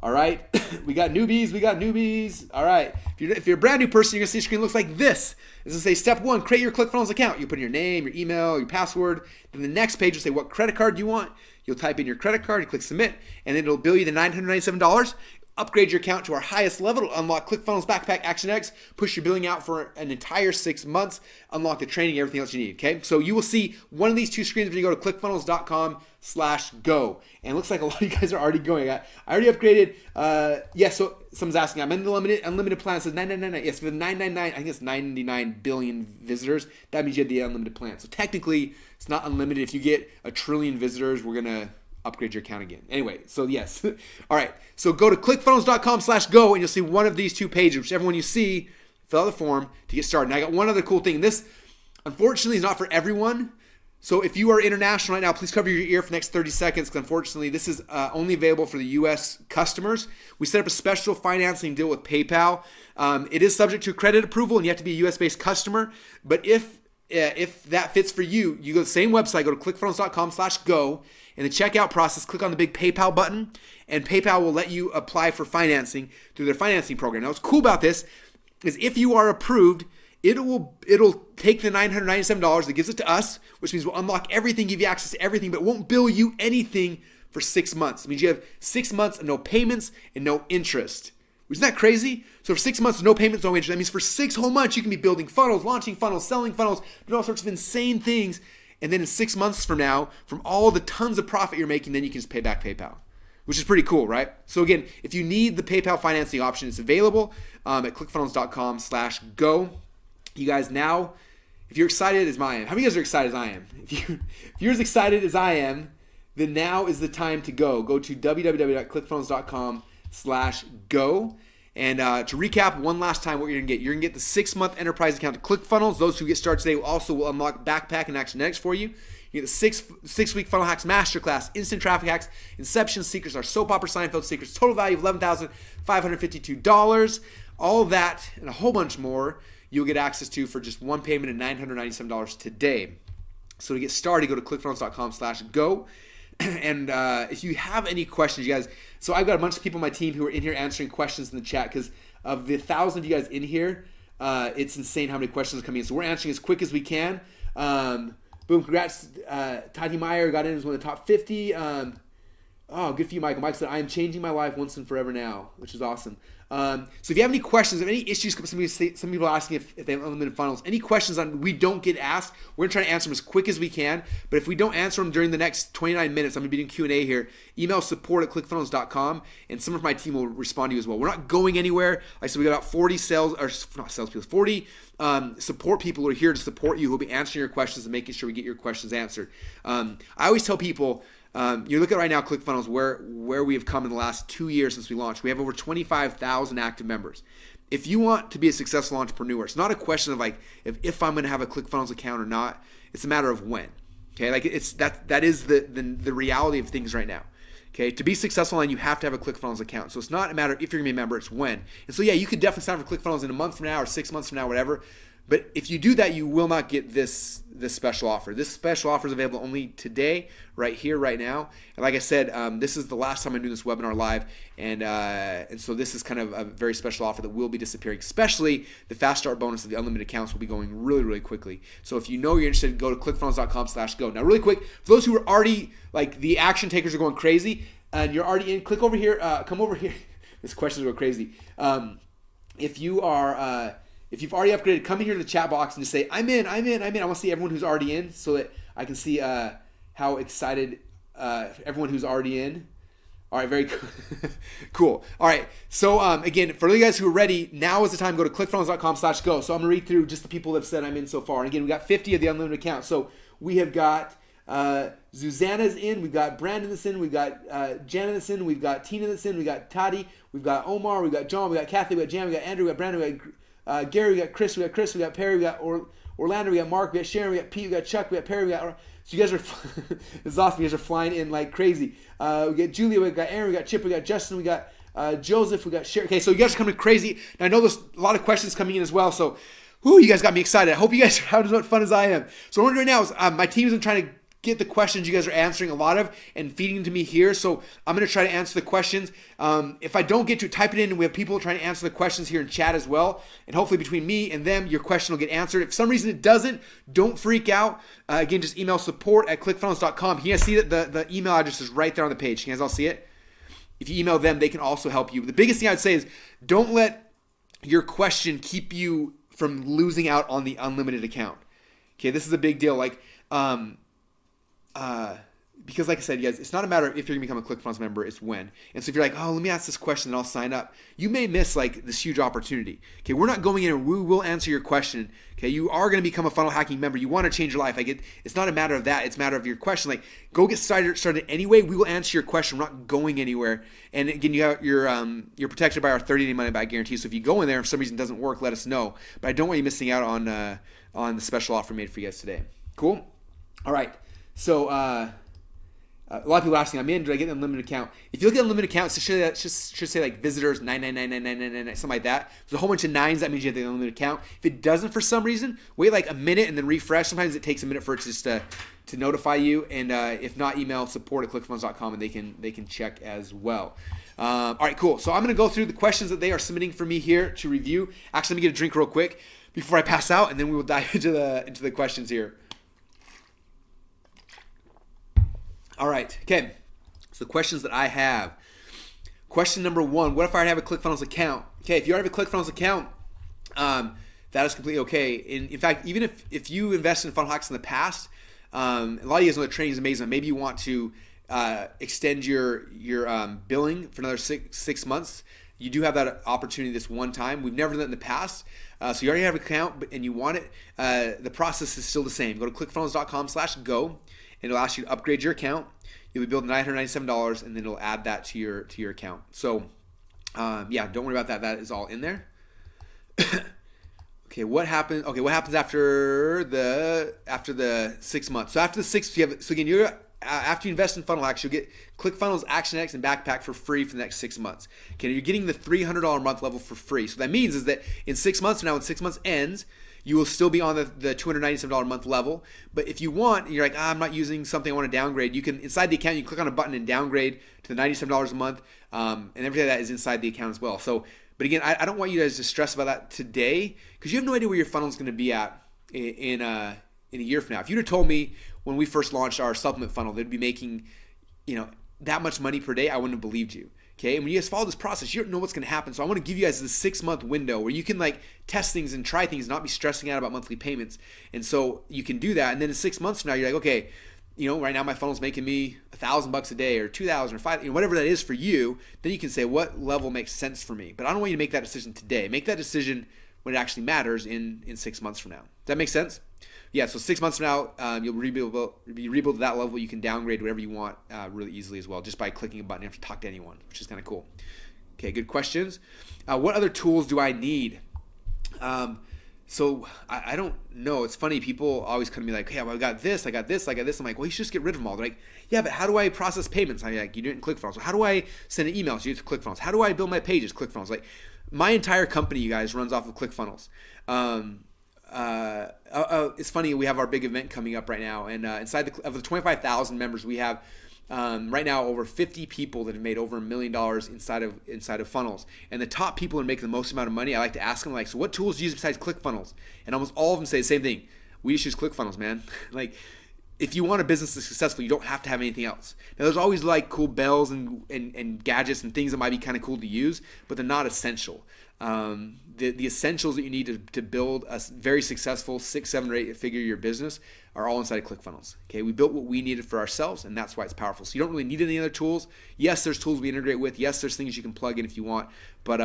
All right, we got newbies. All right, if you're a brand new person, you're gonna see a screen that looks like this. It's gonna say step 1, create your ClickFunnels account. You put in your name, your email, your password. Then the next page will say what credit card you want. You'll type in your credit card, you click submit, and then it'll bill you the $997. Upgrade your account to our highest level to unlock ClickFunnels, Backpack, ActionX, push your billing out for an entire 6 months, unlock the training, everything else you need, okay? So you will see one of these two screens when you go to clickfunnels.com/go. And it looks like a lot of you guys are already going. I already upgraded. So someone's asking, I'm in the unlimited plan. It says $999. Yes, for the $999, I think it's 99 billion visitors. That means you have the unlimited plan. So technically, it's not unlimited. If you get 1 trillion visitors, we're going to upgrade your account again. Anyway, so yes. All right. So go to clickfunnels.com/go and you'll see one of these two pages. Whichever one you see, fill out the form to get started. And I got one other cool thing. This, unfortunately, is not for everyone. So if you are international right now, please cover your ear for the next 30 seconds because unfortunately, this is only available for the U.S. customers. We set up a special financing deal with PayPal. It is subject to credit approval and you have to be a U.S.-based customer. But if that fits for you, you go to the same website, go to clickfunnels.com/go. In the checkout process, click on the big PayPal button, and PayPal will let you apply for financing through their financing program. Now, what's cool about this is if you are approved, it'll take the $997, it gives it to us, which means we'll unlock everything, give you access to everything, but it won't bill you anything for 6 months. It means you have 6 months of no payments and no interest. Isn't that crazy? So for 6 months, no payments, no interest. That means for 6 whole months, you can be building funnels, launching funnels, selling funnels, doing all sorts of insane things. And then in 6 months from now, from all the tons of profit you're making, then you can just pay back PayPal, which is pretty cool, right? So again, if you need the PayPal financing option, it's available at clickfunnels.com/go. You guys now, if you're excited as I am, how many of you guys are excited as I am? If you're as excited as I am, then now is the time to go. Go to www.clickfunnels.com/go. And to recap one last time what you're going to get. You're going to get the 6-month enterprise account to ClickFunnels. Those who get started today will unlock Backpack and Actionetics for you. You get the 6-week Funnel Hacks Masterclass, Instant Traffic Hacks, Inception Secrets, our Soap Opera Seinfeld Secrets, total value of $11,552. All of that and a whole bunch more you'll get access to for just one payment of $997 today. So to get started, go to clickfunnels.com/go. And if you have any questions, you guys, so I've got a bunch of people on my team who are in here answering questions in the chat because of the 1,000 of you guys in here, it's insane how many questions are coming in. So we're answering as quick as we can. Boom, congrats. Tati Meyer got in as one of the top 50. Good for you, Michael. Mike said, I am changing my life once and forever now, which is awesome. So if you have any questions, if any issues, some people are asking if they have unlimited funnels, any questions on we don't get asked, we're going to try to answer them as quick as we can. But if we don't answer them during the next 29 minutes, I'm going to be doing Q&A here. Email support@clickfunnels.com, and some of my team will respond to you as well. We're not going anywhere. Like I said, we got about 40 40 support people who are here to support you, who will be answering your questions and making sure we get your questions answered. I always tell people, you look at right now ClickFunnels, where we have come in the last 2 years since we launched. We have over 25,000 active members. If you want to be a successful entrepreneur, it's not a question of like if I'm going to have a ClickFunnels account or not. It's a matter of when. Okay, like that is the reality of things right now. Okay, to be successful online, you have to have a ClickFunnels account. So it's not a matter of if you're gonna be a member, it's when. And so yeah, you could definitely sign up for ClickFunnels in a month from now or 6 months from now, whatever. But if you do that, you will not get this special offer. This special offer is available only today, right here, right now. And like I said, this is the last time I'm doing this webinar live, and so this is kind of a very special offer that will be disappearing. Especially the fast start bonus of the unlimited accounts will be going really, really quickly. So if you know you're interested, go to clickfunnels.com/go. Now, really quick, for those who are already like the action takers are going crazy, and you're already in, click over here. Come over here. This question is going crazy. If you've already upgraded, come in here to the chat box and just say, I'm in. I want to see everyone who's already in so that I can see how excited everyone who's already in. All right, very cool. Cool. All right, so again, for you guys who are ready, now is the time to go to clickfunnels.com/go. So I'm going to read through just the people that have said I'm in so far. And again, we got 50 of the unlimited accounts. So we have got Susanna's in, we've got Brandon that's in, we've got Janet that's in, we've got Tina that's in, we've got Tati, we've got Omar, we've got John, we've got Kathy, we've got Jan, we've got Andrew, we've got Brandon, we've got Gary, we got Chris, we got Perry, we got Orlando, we got Mark, we got Sharon, we got Pete, we got Chuck, we got Perry, we got. So you guys are, this is awesome. You guys are flying in like crazy. We got Julia, we got Aaron, we got Chip, we got Justin, we got Joseph, we got Sharon. Okay, so you guys are coming crazy. Now I know there's a lot of questions coming in as well. So, you guys got me excited. I hope you guys are having as much fun as I am. So what I'm doing right now is my team's been trying to get the questions you guys are answering a lot of and feeding to me here. So I'm going to try to answer the questions. If I don't get to, type it in, and we have people trying to answer the questions here in chat as well. And hopefully between me and them, your question will get answered. If for some reason it doesn't, don't freak out. Again, just email support@clickfunnels.com. You guys see that the email address is right there on the page. You guys all see it? If you email them, they can also help you. The biggest thing I'd say is don't let your question keep you from losing out on the unlimited account. Okay, this is a big deal. Because like I said, guys, it's not a matter of if you're gonna become a ClickFunnels member, it's when. And so if you're like, let me ask this question and I'll sign up, you may miss like this huge opportunity. Okay, we're not going in and we will answer your question. Okay, you are gonna become a funnel hacking member. You want to change your life. It's not a matter of that. It's a matter of your question. Like, go get started anyway. We will answer your question. We're not going anywhere. And again, you're protected by our 30-day money back guarantee. So if you go in there and for some reason it doesn't work, let us know. But I don't want you missing out on the special offer made for you guys today. Cool. All right. So a lot of people are asking, I'm in, do I get an unlimited account? If you look at unlimited accounts, it should say like visitors 9999999, something like that. There's a whole bunch of nines, that means you have the unlimited account. If it doesn't for some reason, wait like a minute and then refresh. Sometimes it takes a minute for it just to notify you. And if not, email support@clickfunnels.com and they can check as well. All right, cool. So I'm going to go through the questions that they are submitting for me here to review. Actually, let me get a drink real quick before I pass out, and then we will dive into the questions here. All right, okay, so the questions that I have. Question number 1, what if I already have a ClickFunnels account? Okay, if you already have a ClickFunnels account, that is completely okay. In fact, even if you invested in funnel hacks in the past, a lot of you guys know that training is amazing. Maybe you want to extend your billing for another six months. You do have that opportunity this one time. We've never done that in the past. So you already have an account and you want it. The process is still the same. Go to clickfunnels.com/go. And it'll ask you to upgrade your account. You'll be billed $997, and then it'll add that to your account. So, yeah, don't worry about that. That is all in there. Okay, what happens? Okay, what happens after the 6 months? So after the six, after you invest in funnel hacks, you'll get ClickFunnels, ActionX, and Backpack for free for the next 6 months. Okay, you're getting the $300 a month level for free. So that means is that in 6 months from now, when 6 months ends, you will still be on the $297 a month level. But if you want, you're like, I'm not using something, I want to downgrade. You can, inside the account, you can click on a button and downgrade to the $97 a month. And everything like that is inside the account as well. So, but again, I don't want you guys to stress about that today because you have no idea where your funnel is going to be at in a year from now. If you'd have told me when we first launched our supplement funnel, they'd be making, that much money per day, I wouldn't have believed you. Okay, and when you guys follow this process, you don't know what's going to happen. So I want to give you guys this 6 month window where you can like test things and try things, not be stressing out about monthly payments. And so you can do that. And then in 6 months from now, you're like, okay, right now my funnel's making me $1,000 a day or 2,000 or 5,000, whatever that is for you. Then you can say what level makes sense for me. But I don't want you to make that decision today. Make that decision when it actually matters in 6 months from now. Does that make sense? Yeah, so 6 months from now, you'll be rebuild to that level. You can downgrade whatever you want really easily as well, just by clicking a button. You don't have to talk to anyone, which is kind of cool. Okay, good questions. What other tools do I need? So I don't know. It's funny. People always come to me like, "Hey, well, I got this, I got this, I got this." I'm like, "Well, you should just get rid of them all." They're like, "Yeah, but how do I process payments?" I'm like, "You do it in ClickFunnels." So how do I send an email? So you use ClickFunnels. How do I build my pages? ClickFunnels. Like, my entire company, you guys, runs off of ClickFunnels. It's funny. We have our big event coming up right now, and inside of the 25,000 members, we have right now over 50 people that have made over $1 million inside of funnels. And the top people that make the most amount of money, I like to ask them like, "So what tools do you use besides ClickFunnels?" And almost all of them say the same thing: "We just use ClickFunnels, man." Like, if you want a business that's successful, you don't have to have anything else. Now, there's always like cool bells and gadgets and things that might be kind of cool to use, but they're not essential. The essentials that you need to build a very successful 6, 7, or 8 figure year business are all inside of ClickFunnels. Okay, we built what we needed for ourselves, and that's why it's powerful. So you don't really need any other tools. Yes, there's tools we integrate with. Yes, there's things you can plug in if you want, but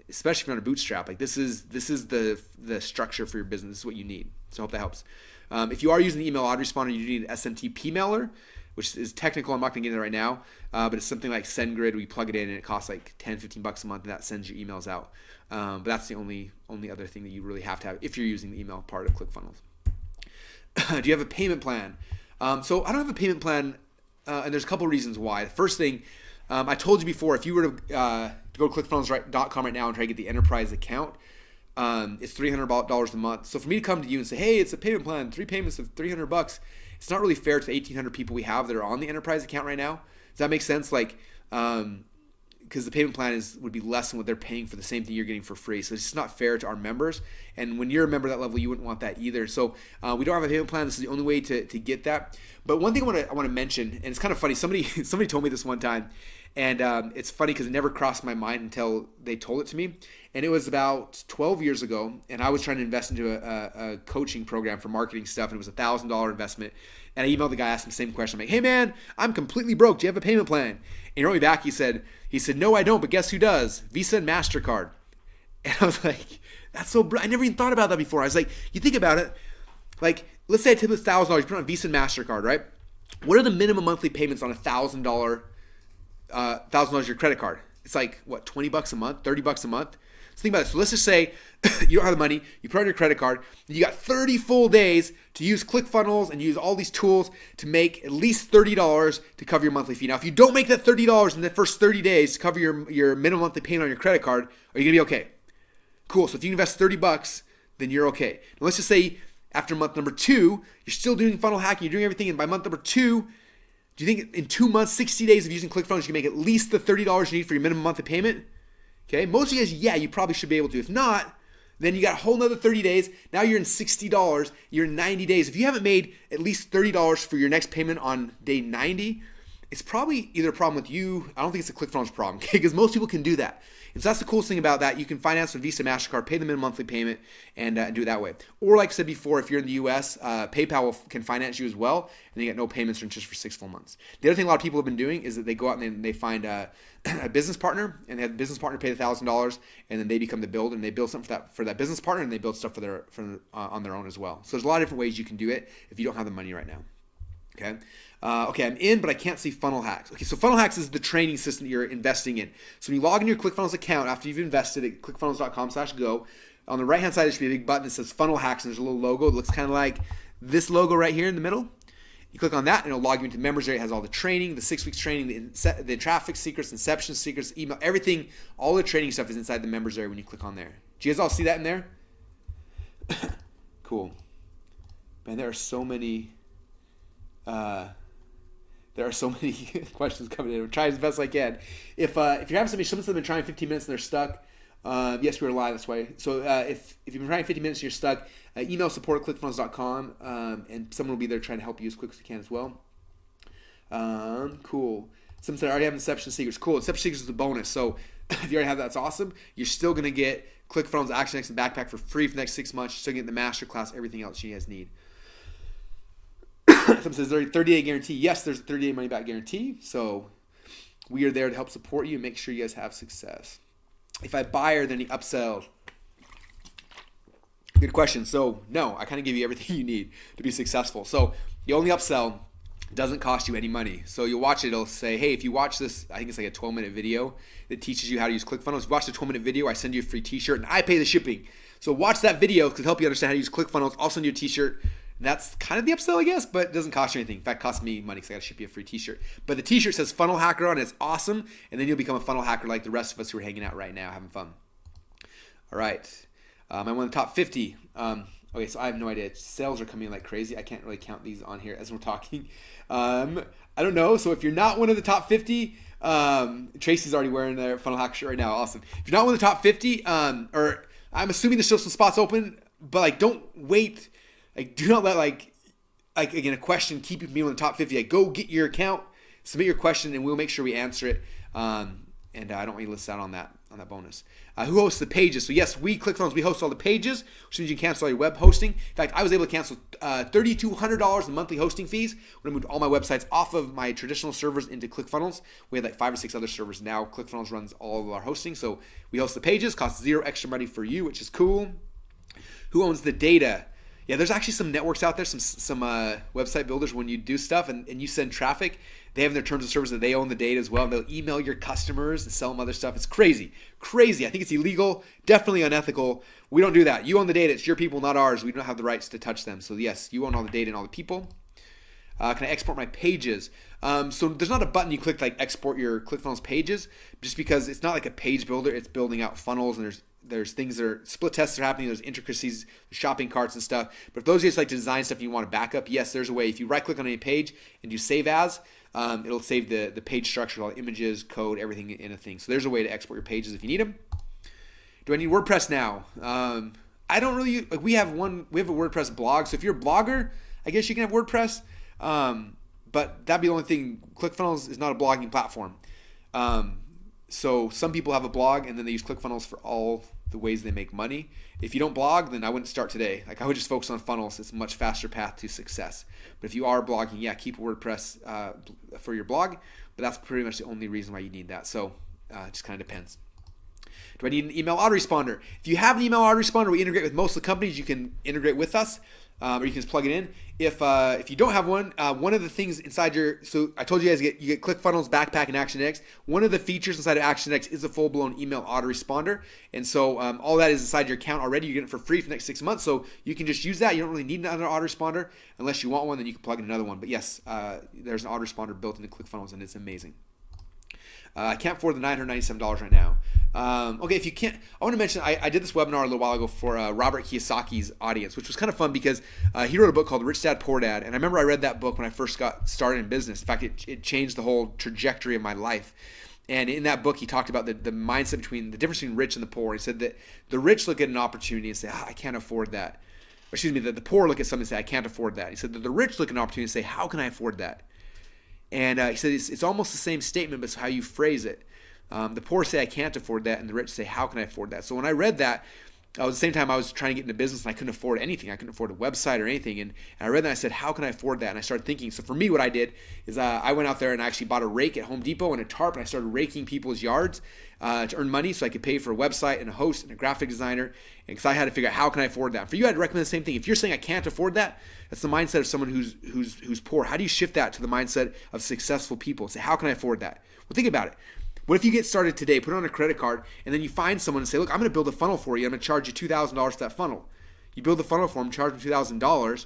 especially if you're on a bootstrap, like this is the structure for your business. This is what you need. So I hope that helps. If you are using the email autoresponder, you need an SMTP mailer, which is technical. I'm not going to get into it right now, but it's something like SendGrid. We plug it in, and it costs like $10, $15 a month, and that sends your emails out. But that's the only other thing that you really have to have if you're using the email part of ClickFunnels. Do you have a payment plan? So I don't have a payment plan, and there's a couple reasons why. The first thing, I told you before, if you were to go to clickfunnels.com right now and try to get the enterprise account, it's $300 a month. So for me to come to you and say, "Hey, it's a payment plan, 3 payments of $300, it's not really fair to the 1,800 people we have that are on the enterprise account right now. Does that make sense? Like, because the payment plan would be less than what they're paying for the same thing you're getting for free. So it's just not fair to our members. And when you're a member at that level, you wouldn't want that either. So we don't have a payment plan. This is the only way to get that. But one thing I want to mention, and it's kind of funny. Somebody told me this one time, and it's funny because it never crossed my mind until they told it to me. And it was about 12 years ago, and I was trying to invest into a coaching program for marketing stuff, and it was a $1,000 investment. And I emailed the guy, asked him the same question. I'm like, "Hey man, I'm completely broke. Do you have a payment plan?" And he wrote me back. He said, "No, I don't, but guess who does? Visa and MasterCard." And I was like, that's so I never even thought about that before. I was like, you think about it, like, let's say I tip this $1,000, you put it on Visa and MasterCard, right? What are the minimum monthly payments on a $1,000 your credit card? It's like, what, $20 a month, $30 a month? So think about it. So let's just say you don't have the money, you put it on your credit card, and you got 30 full days to use ClickFunnels and use all these tools to make at least $30 to cover your monthly fee. Now, if you don't make that $30 in the first 30 days to cover your minimum monthly payment on your credit card, are you gonna be okay? Cool. So if you invest $30, then you're okay. Now let's just say after month number 2, you're still doing funnel hacking, you're doing everything, and by month number 2, do you think in 2 months, 60 days of using ClickFunnels, you can make at least the $30 you need for your minimum monthly payment? Okay, most of you guys, yeah, you probably should be able to. If not, then you got a whole nother 30 days. Now you're in $60. You're in 90 days. If you haven't made at least $30 for your next payment on day 90, it's probably either a problem with you. I don't think it's a ClickFunnels problem, okay? Because most people can do that. And so that's the coolest thing about that. You can finance with Visa, MasterCard, pay the minimum monthly payment, and do it that way. Or like I said before, if you're in the U.S., PayPal can finance you as well, and you get no payments or interest for 6 full months. The other thing a lot of people have been doing is that they go out and they find a business partner, and they have the business partner pay the $1,000, and then they become the builder, and they build something for that business partner, and they build stuff on their own as well. So there's a lot of different ways you can do it if you don't have the money right now. Okay. Okay, I'm in, but I can't see Funnel Hacks. Okay, so Funnel Hacks is the training system that you're investing in. So when you log in your ClickFunnels account after you've invested at clickfunnels.com/go, on the right-hand side there should be a big button that says Funnel Hacks, and there's a little logo. It looks kind of like this logo right here in the middle. You click on that, and it'll log you into members area. It has all the training, the 6 weeks training, the traffic secrets, inception secrets, email, everything. All the training stuff is inside the members area when you click on there. Do you guys all see that in there? Cool. Man, there are so many... questions coming in. I'm trying as best I can. If you're having somebody have been trying 15 minutes and they're stuck, yes, we're live this way. So if you've been trying 15 minutes and you're stuck, email support@clickfunnels.com, and someone will be there trying to help you as quick as we can as well. Cool. Someone said I already have Inception Secrets. Cool. Inception Secrets is a bonus. So if you already have that, that's awesome. You're still going to get ClickFunnels Action X and Backpack for free for the next 6 months. You're still getting the masterclass, everything else you guys need. Someone says there's a 30-day guarantee. Yes, there's a 30-day money-back guarantee. So we are there to help support you and make sure you guys have success. If I buy or then you upsell. Good question. So no, I kind of give you everything you need to be successful. So you only upsell Doesn't cost you any money. So you'll watch it, it'll say, hey, if you watch this, I think it's like a 12-minute video that teaches you how to use ClickFunnels. If you watch the 12-minute video, I send you a free t-shirt and I pay the shipping. So watch that video because it'll help you understand how to use ClickFunnels. I'll send you a t-shirt. And that's kind of the upsell, I guess, but it doesn't cost you anything. In fact, it costs me money because I got to ship you a free t-shirt. But the t-shirt says Funnel Hacker on it. It's awesome. And then you'll become a funnel hacker like the rest of us who are hanging out right now having fun. All right. I'm one of the top 50. Okay, so I have no idea. Sales are coming in like crazy. I can't really count these on here as we're talking. I don't know. So if you're not one of the top 50, Tracy's already wearing their Funnel Hacker shirt right now. Awesome. If you're not one of the top 50, or I'm assuming there's still some spots open, but like don't wait. Like do not let like again a question keep you from being in the top 50. Like go get your account, submit your question, and we'll make sure we answer it. And I don't want you to list out on that bonus. Who hosts the pages? So yes, we ClickFunnels, we host all the pages, which means you can cancel all your web hosting. In fact, I was able to cancel $3,200 in monthly hosting fees when I moved all my websites off of my traditional servers into ClickFunnels. We had like 5 or 6 other servers now. ClickFunnels runs all of our hosting. So we host the pages, costs 0 extra money for you, which is cool. Who owns the data? Yeah, there's actually some networks out there, some website builders. When you do stuff and you send traffic, they have in their terms of service that they own the data as well. And they'll email your customers and sell them other stuff. It's crazy. I think it's illegal, definitely unethical. We don't do that. You own the data. It's your people, not ours. We don't have the rights to touch them. So yes, you own all the data and all the people. Can I export my pages? So there's not a button you click like export your ClickFunnels pages, just because it's not like a page builder. It's building out funnels, and there's things that are split tests are happening. There's intricacies, shopping carts and stuff. But if those of you like to design stuff and you want to back up, yes, there's a way. If you right click on any page and do save as, it'll save the page structure, all the images, code, everything in a thing. So there's a way to export your pages if you need them. Do I need WordPress now? I don't really like. We have a WordPress blog. So if you're a blogger, I guess you can have WordPress. But that'd be the only thing. ClickFunnels is not a blogging platform. So some people have a blog and then they use ClickFunnels for all the ways they make money. If you don't blog, then I wouldn't start today. Like I would just focus on funnels. It's a much faster path to success. But if you are blogging, yeah, keep WordPress for your blog. But that's pretty much the only reason why you need that. So it just kind of depends. Do I need an email autoresponder? If you have an email autoresponder, we integrate with most of the companies. You can integrate with us. Or you can just plug it in. If you don't have one, one of the things inside so I told you guys you get ClickFunnels, Backpack, and ActionX. One of the features inside of ActionX is a full-blown email autoresponder, and so all that is inside your account already. You get it for free for the next 6 months, so you can just use that. You don't really need another autoresponder unless you want one. Then you can plug in another one. But yes, there's an autoresponder built into ClickFunnels, and it's amazing. I can't afford the $997 right now. Okay, if you can't, I want to mention I did this webinar a little while ago for Robert Kiyosaki's audience, which was kind of fun because he wrote a book called Rich Dad Poor Dad, and I remember I read that book when I first got started in business. In fact, it changed the whole trajectory of my life. And in that book, he talked about the mindset between the difference between rich and the poor. He said that the rich look at an opportunity and say, I can't afford that. Or excuse me, that the poor look at something and say, I can't afford that. He said that the rich look at an opportunity and say, how can I afford that? And he said it's almost the same statement, but it's how you phrase it. The poor say, I can't afford that, and the rich say, how can I afford that? So when I read that, at the same time I was trying to get into business and I couldn't afford anything. I couldn't afford a website or anything. And I read that and I said, how can I afford that? And I started thinking. So for me, what I did is I went out there and I actually bought a rake at Home Depot and a tarp, and I started raking people's yards to earn money so I could pay for a website and a host and a graphic designer. And because I had to figure out how can I afford that. For you, I'd recommend the same thing. If you're saying I can't afford that, that's the mindset of someone who's poor. How do you shift that to the mindset of successful people? Say, how can I afford that? Well, think about it. What if you get started today, put it on a credit card, and then you find someone and say, look, I'm going to build a funnel for you. I'm going to charge you $2,000 for that funnel. You build the funnel for them, charge them $2,000.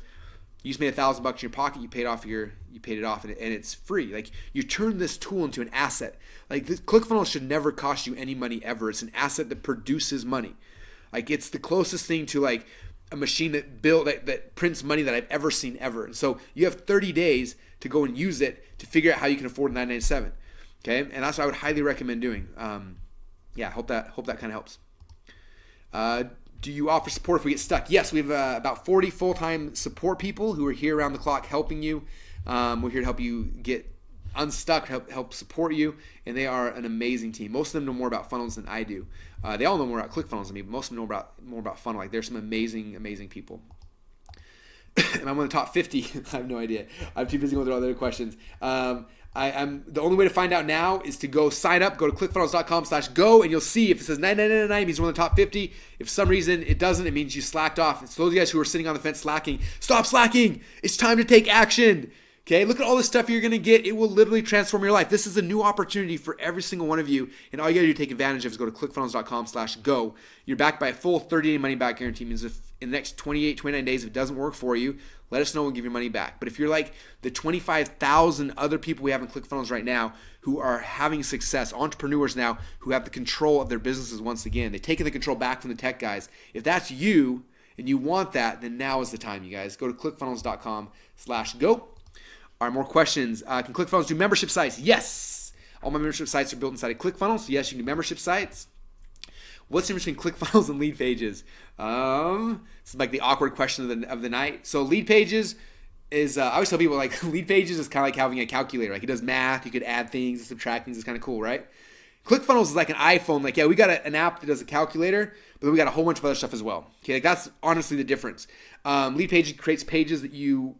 You just made $1,000 in your pocket. You paid it off, and it's free. Like you turn this tool into an asset. Like ClickFunnels should never cost you any money ever. It's an asset that produces money. Like it's the closest thing to like a machine that prints money that I've ever seen ever. And so you have 30 days to go and use it to figure out how you can afford $997. Okay, and that's what I would highly recommend doing. Hope that kind of helps. Do you offer support if we get stuck? Yes, we have about 40 full-time support people who are here around the clock helping you. We're here to help you get unstuck, help support you, and they are an amazing team. Most of them know more about funnels than I do. They all know more about ClickFunnels than me, but most of them know more about funnel. Like there's some amazing people. Am I one of the top 50? I have no idea. I'm too busy going through all the other questions. I'm the only way to find out now is to go sign up. Go to clickfunnels.com/go, and you'll see if it says 999 means you're one of the top 50. If for some reason it doesn't, it means you slacked off. It's those guys who are sitting on the fence slacking. Stop slacking. It's time to take action. Okay, look at all the stuff you're going to get. It will literally transform your life. This is a new opportunity for every single one of you. And all you got to do to take advantage of is go to clickfunnels.com/go. You're backed by a full 30-day money-back guarantee. It means if in the next 28, 29 days, if it doesn't work for you, let us know. We'll give your money back. But if you're like the 25,000 other people we have in ClickFunnels right now who are having success, entrepreneurs now who have the control of their businesses once again, they've taken the control back from the tech guys. If that's you and you want that, then now is the time, you guys. Go to clickfunnels.com/go. All right, more questions. Can ClickFunnels do membership sites? Yes. All my membership sites are built inside of ClickFunnels. So yes, you can do membership sites. What's the difference between ClickFunnels and lead pages? This is like the awkward question of the night. So lead pages is, I always tell people like lead pages is kind of like having a calculator. Like it does math. You could add things, subtract things. It's kind of cool, right? ClickFunnels is like an iPhone. Like, yeah, we got an app that does a calculator, but then we got a whole bunch of other stuff as well. Okay, like that's honestly the difference. Lead page creates pages that you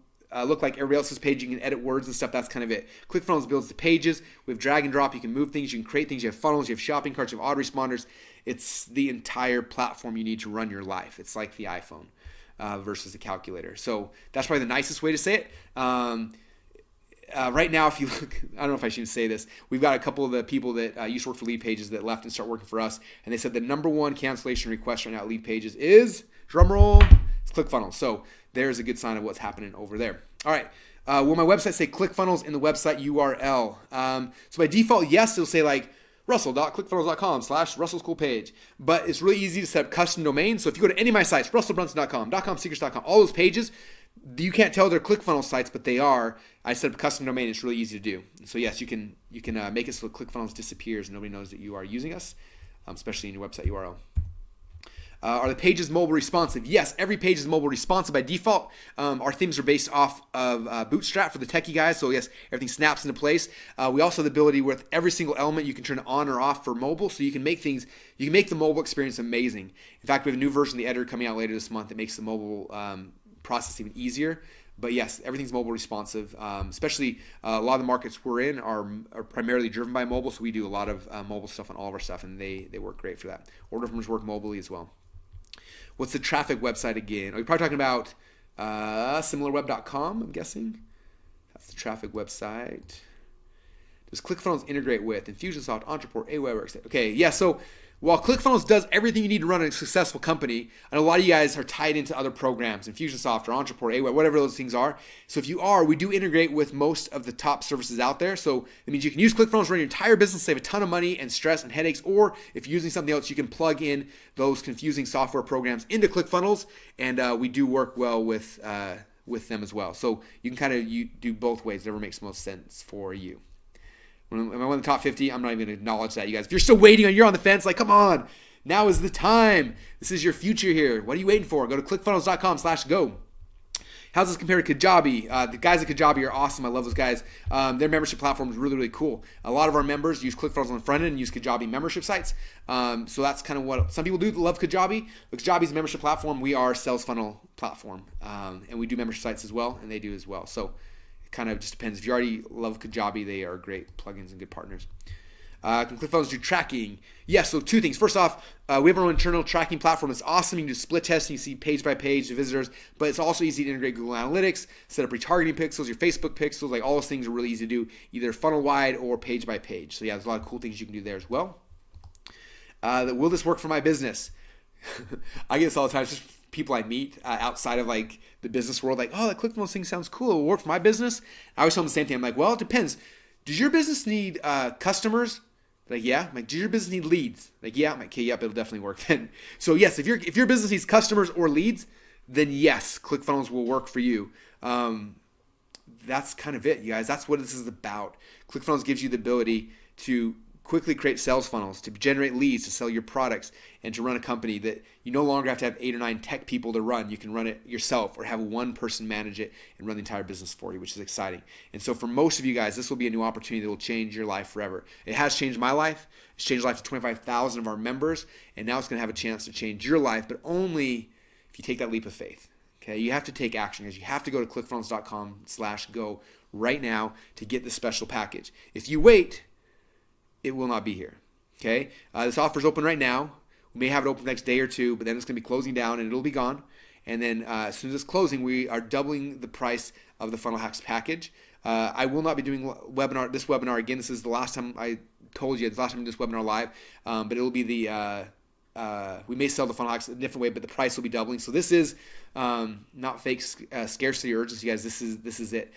look like everybody else's page. You can edit words and stuff. That's kind of it. ClickFunnels builds the pages. We have drag and drop. You can move things. You can create things. You have funnels. You have shopping carts. You have autoresponders. It's the entire platform you need to run your life. It's like the iPhone versus the calculator. So that's probably the nicest way to say it. Right now, if you look, I don't know if I should say this. We've got a couple of the people that used to work for Lead Pages that left and start working for us. And they said the number one cancellation request right now at Lead Pages is, drumroll, it's ClickFunnels. So there's a good sign of what's happening over there. All right. Will my website say ClickFunnels in the website URL? So by default, yes, it'll say like russell.clickfunnels.com/Russell's Cool Page. But it's really easy to set up custom domains. So if you go to any of my sites, russellbrunson.com, .com, all those pages, you can't tell they're ClickFunnels sites, but they are. I set up a custom domain. It's really easy to do. So yes, you can make it so ClickFunnels disappears and nobody knows that you are using us, especially in your website URL. Are the pages mobile responsive? Yes, every page is mobile responsive by default. Our themes are based off of Bootstrap for the techie guys, so yes, everything snaps into place. We also have the ability with every single element you can turn it on or off for mobile, so you can make the mobile experience amazing. In fact, we have a new version of the editor coming out later this month that makes the mobile process even easier. But yes, everything's mobile responsive. Especially a lot of the markets we're in are primarily driven by mobile, so we do a lot of mobile stuff on all of our stuff, and they work great for that. Order forms work mobilely as well. What's the traffic website again? Are you probably talking about similarweb.com, I'm guessing? That's the traffic website. Does ClickFunnels integrate with Infusionsoft, Entreport, Aweber? Okay, yeah, so while ClickFunnels does everything you need to run a successful company, and a lot of you guys are tied into other programs, Infusionsoft or Entreport, Aweber, whatever those things are. So if you are, we do integrate with most of the top services out there. So it means you can use ClickFunnels to run your entire business, save a ton of money and stress and headaches, or if you're using something else, you can plug in those confusing software programs into ClickFunnels, and we do work well with them as well. So you can you do both ways, whatever makes most sense for you. Am I one of the top 50? I'm not even going to acknowledge that, you guys. If you're still waiting, you're on the fence, like, come on. Now is the time. This is your future here. What are you waiting for? Go to clickfunnels.com/go. How's this compare to Kajabi? The guys at Kajabi are awesome. I love those guys. Their membership platform is really, really cool. A lot of our members use ClickFunnels on the front end and use Kajabi membership sites. So that's kind of what some people do love Kajabi. But Kajabi's a membership platform. We are a sales funnel platform. And we do membership sites as well, and they do as well. So kind of just depends. If you already love Kajabi, they are great plugins and good partners. Can ClickFunnels do tracking? Yes, so two things. First off, we have our own internal tracking platform. It's awesome. You can do split testing. You see page by page the visitors, but it's also easy to integrate Google Analytics, set up retargeting pixels, your Facebook pixels, like all those things are really easy to do, either funnel wide or page by page. So yeah, there's a lot of cool things you can do there as well. Will this work for my business? I get this all the time. It's just people I meet outside of like the business world, like, oh, that ClickFunnels thing sounds cool. It will work for my business. I always tell them the same thing. I'm like, well, it depends. Does your business need customers? Like, yeah. I'm like, does your business need leads? Like, yeah. I'm like, okay, yep, it'll definitely work then. So yes, if your business needs customers or leads, then yes, ClickFunnels will work for you. That's kind of it, you guys. That's what this is about. ClickFunnels gives you the ability to quickly create sales funnels, to generate leads, to sell your products, and to run a company that you no longer have to have 8 or 9 tech people to run. You can run it yourself or have one person manage it and run the entire business for you, which is exciting. And so for most of you guys, this will be a new opportunity that will change your life forever. It has changed my life. It's changed the life of 25,000 of our members, and now it's going to have a chance to change your life, but only if you take that leap of faith. Okay, you have to take action, because you have to go to clickfunnels.com/go right now to get this special package. If you wait, it will not be here. Okay, this offer is open right now. We may have it open the next day or two, but then it's going to be closing down and it'll be gone. And then as soon as it's closing, we are doubling the price of the Funnel Hacks package. I will not be doing this webinar again. This is the last time I told you. It's the last time I do this webinar live, but it will be we may sell the funnel hacks a different way, but the price will be doubling. So this is not fake scarcity or urgency, guys. This is it.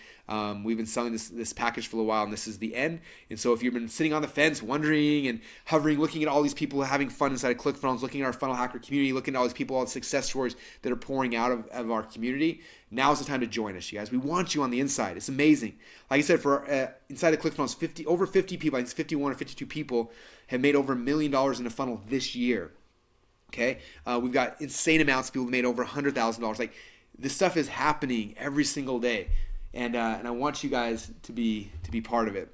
We've been selling this package for a while, and this is the end. And so if you've been sitting on the fence, wondering and hovering, looking at all these people having fun inside of ClickFunnels, looking at our funnel hacker community, looking at all these people, all the success stories that are pouring out of our community, now's the time to join us, you guys. We want you on the inside. It's amazing. Like I said, for inside of ClickFunnels, over 50 people, I think it's 51 or 52 people, have made over $1 million in a funnel this year. Okay, we've got insane amounts of people who made over $100,000. Like, this stuff is happening every single day, and I want you guys to be part of it.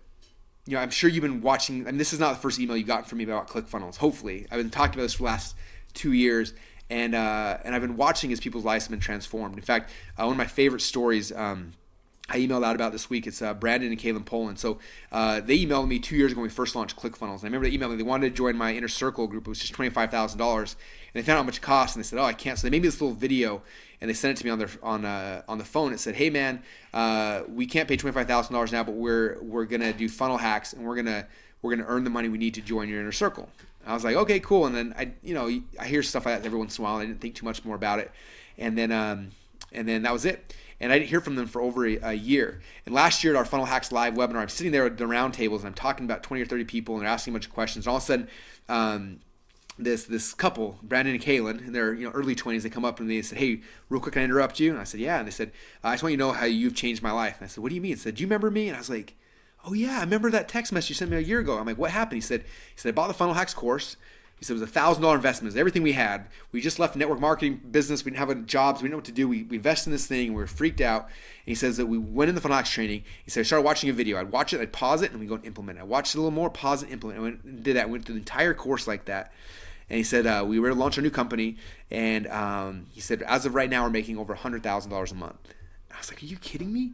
You know, I'm sure you've been watching. I mean, this is not the first email you got from me about ClickFunnels. Hopefully, I've been talking about this for the last 2 years, and I've been watching as people's lives have been transformed. In fact, one of my favorite stories. I emailed out about this week. It's Brandon and Kaylin Poland. So they emailed me 2 years ago when we first launched ClickFunnels. And I remember they emailed me. They wanted to join my inner circle group. It was just $25,000. And they found out how much it cost. And they said, "Oh, I can't." So they made me this little video, and they sent it to me on the phone. It said, "Hey man, we can't pay $25,000 now, but we're gonna do funnel hacks, and we're gonna earn the money we need to join your inner circle." I was like, "Okay, cool." And then I hear stuff like that every once in a while. And I didn't think too much more about it. And then that was it. And I didn't hear from them for over a year. And last year at our Funnel Hacks Live webinar, I'm sitting there at the round tables, and I'm talking about 20 or 30 people, and they're asking a bunch of questions. And all of a sudden, this couple, Brandon and Kaylin, in their early 20s, they come up and they said, "Hey, real quick, can I interrupt you?" And I said, "Yeah." And they said, "I just want you to know how you've changed my life." And I said, "What do you mean?" They said, "Do you remember me?" And I was like, "Oh yeah, I remember that text message you sent me a year ago." I'm like, "What happened?" He said, "I bought the Funnel Hacks course." He said it was $1,000 investment. It was everything we had. We just left the network marketing business. We didn't have jobs. We didn't know what to do. We invested in this thing. We were freaked out. And he says that we went in the Funnel Hacks training. He said I started watching a video. I'd watch it. I'd pause it, and we go and implement it. I watched it a little more, pause it, implement it. I went and did that. I went through the entire course like that. And he said we were to launch our new company. And he said as of right now, we're making over $100,000 a month. I was like, are you kidding me?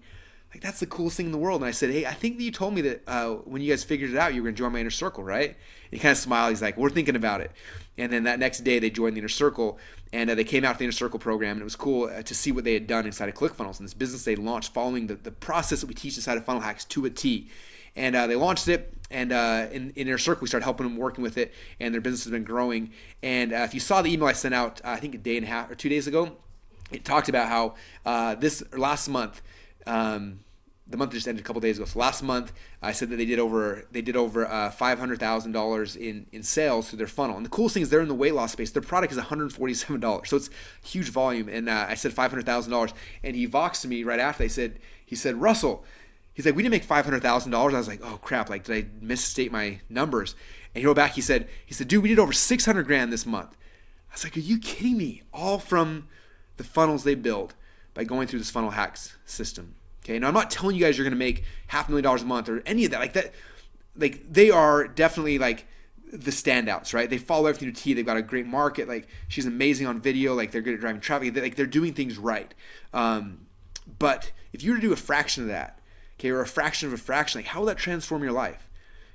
Like, that's the coolest thing in the world. And I said, "Hey, I think that you told me that when you guys figured it out, you were going to join my inner circle, right?" And he kind of smiled. He's like, "We're thinking about it." And then that next day, they joined the inner circle, and they came out to the inner circle program, and it was cool to see what they had done inside of ClickFunnels and this business they launched following the process that we teach inside of Funnel Hacks to a T. And they launched it, and in inner circle, we started helping them, working with it, and their business has been growing. And if you saw the email I sent out, I think a day and a half or 2 days ago, it talked about how last month. The month just ended a couple days ago. So last month, I said that they did over $500,000 in sales through their funnel. And the coolest thing is they're in the weight loss space. Their product is $147, so it's huge volume. And I said $500,000, and he voxed to me right after. He said, "Russell," he's like, "we didn't make $500,000." I was like, "Oh crap! Like, did I misstate my numbers?" And he wrote back. He said, "Dude, we did over 600 grand this month." I was like, "Are you kidding me?" All from the funnels they build by going through this funnel hacks system. Okay, now I'm not telling you guys you're going to make $500,000 a month or any of that. Like that, like they are definitely like the standouts, right? They follow everything to T. They've got a great market. Like, she's amazing on video. Like, they're good at driving traffic. They're doing things right. But if you were to do a fraction of that, okay, or a fraction of a fraction, like, how will that transform your life?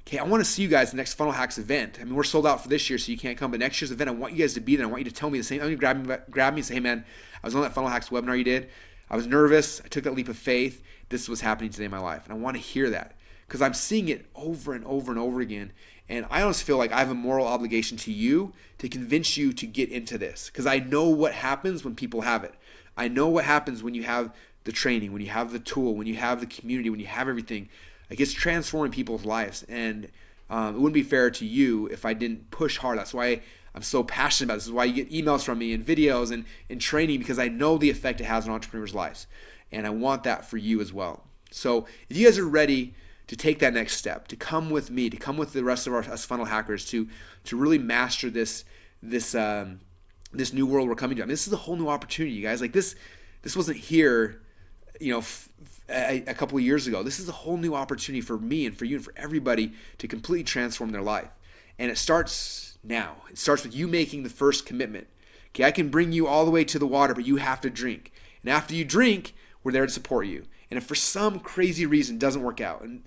Okay, I want to see you guys at the next Funnel Hacks event. I mean, we're sold out for this year, so you can't come. But next year's event, I want you guys to be there. I want you to tell me the same. I want you to grab me and say, "Hey, man, I was on that Funnel Hacks webinar you did. I was nervous. I took that leap of faith. This is what's happening today in my life." And I want to hear that because I'm seeing it over and over and over again. And I honestly feel like I have a moral obligation to you to convince you to get into this because I know what happens when people have it. I know what happens when you have the training, when you have the tool, when you have the community, when you have everything. Like, it's transforming people's lives. And it wouldn't be fair to you if I didn't push hard. That's why I'm so passionate about this. This is why you get emails from me and videos and training, because I know the effect it has on entrepreneurs' lives. And I want that for you as well. So if you guys are ready to take that next step, to come with me, to come with the rest of us funnel hackers, to really master this new world we're coming to. I mean, this is a whole new opportunity, you guys. Like, this wasn't here, a couple of years ago. This is a whole new opportunity for me and for you and for everybody to completely transform their life. And it starts now. It starts with you making the first commitment. Okay, I can bring you all the way to the water, but you have to drink. And after you drink, we're there to support you. And if for some crazy reason it doesn't work out, and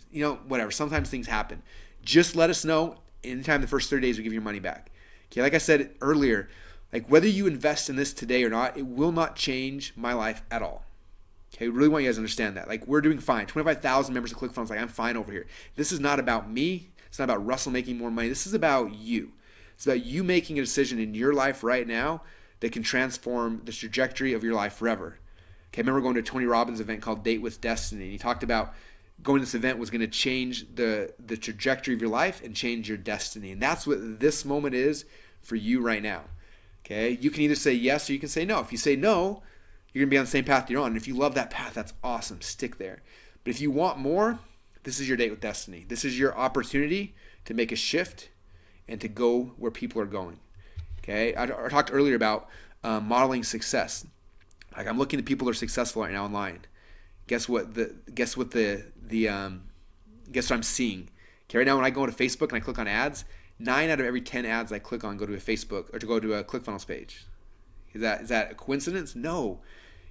whatever, sometimes things happen, just let us know. Anytime the first 30 days, we give you your money back. Okay, like I said earlier, like, whether you invest in this today or not, it will not change my life at all. Okay, we really want you guys to understand that. Like, we're doing fine. 25,000 members of ClickFunnels. Like, I'm fine over here. This is not about me. It's not about Russell making more money. This is about you. It's about you making a decision in your life right now that can transform the trajectory of your life forever. Okay, I remember going to a Tony Robbins event called Date with Destiny, and he talked about going to this event was going to change the trajectory of your life and change your destiny. And that's what this moment is for you right now. Okay, you can either say yes or you can say no. If you say no, you're going to be on the same path you're on. And if you love that path, that's awesome. Stick there. But if you want more, this is your date with destiny. This is your opportunity to make a shift and to go where people are going. Okay, I talked earlier about modeling success. Like, I'm looking at people that are successful right now online. Guess what I'm seeing? Okay, right now when I go to Facebook and I click on ads, 9 out of every 10 ads I click on go to a Facebook or to go to a ClickFunnels page. Is that a coincidence? No.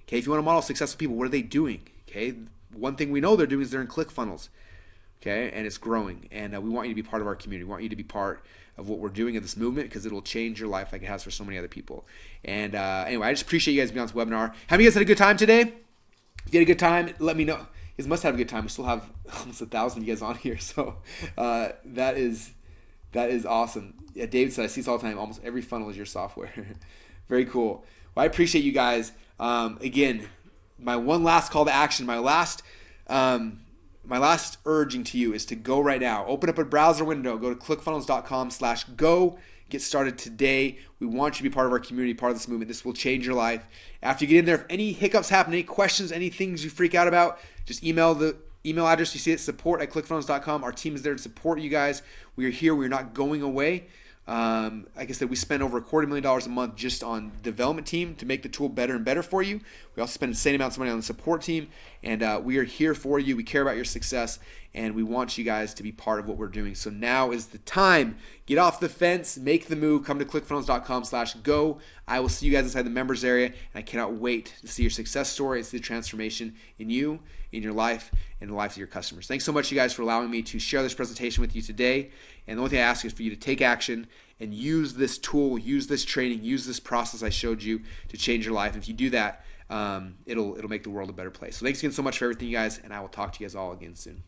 Okay, if you want to model successful people, what are they doing? Okay, one thing we know they're doing is they're in ClickFunnels. Okay, and it's growing, and we want you to be part of our community. We want you to be part of what we're doing in this movement because it'll change your life like it has for so many other people. And anyway, I just appreciate you guys being on this webinar. Have you guys had a good time today? If you had a good time, let me know. You guys must have a good time. We still have almost 1,000 of you guys on here, so that is awesome. Yeah, David said, I see this all the time. Almost every funnel is your software. Very cool. Well, I appreciate you guys. Again, my one last call to action, my last urging to you is to go right now. Open up a browser window. Go to clickfunnels.com/go. Get started today. We want you to be part of our community, part of this movement. This will change your life. After you get in there, if any hiccups happen, any questions, any things you freak out about, just email the email address you see it, support@clickfunnels.com. Our team is there to support you guys. We are here. We are not going away. Like I said, we spend over $250,000 a month just on development team to make the tool better and better for you. We also spend insane amounts of money on the support team, and we are here for you. We care about your success, and we want you guys to be part of what we're doing. So now is the time. Get off the fence, make the move, come to clickfunnels.com/go. I will see you guys inside the members area, and I cannot wait to see your success story and see the transformation in you, in your life, and the lives of your customers. Thanks so much, you guys, for allowing me to share this presentation with you today. And the only thing I ask is for you to take action and use this tool, use this training, use this process I showed you to change your life. If you do that, it'll make the world a better place. So thanks again so much for everything, you guys, and I will talk to you guys all again soon.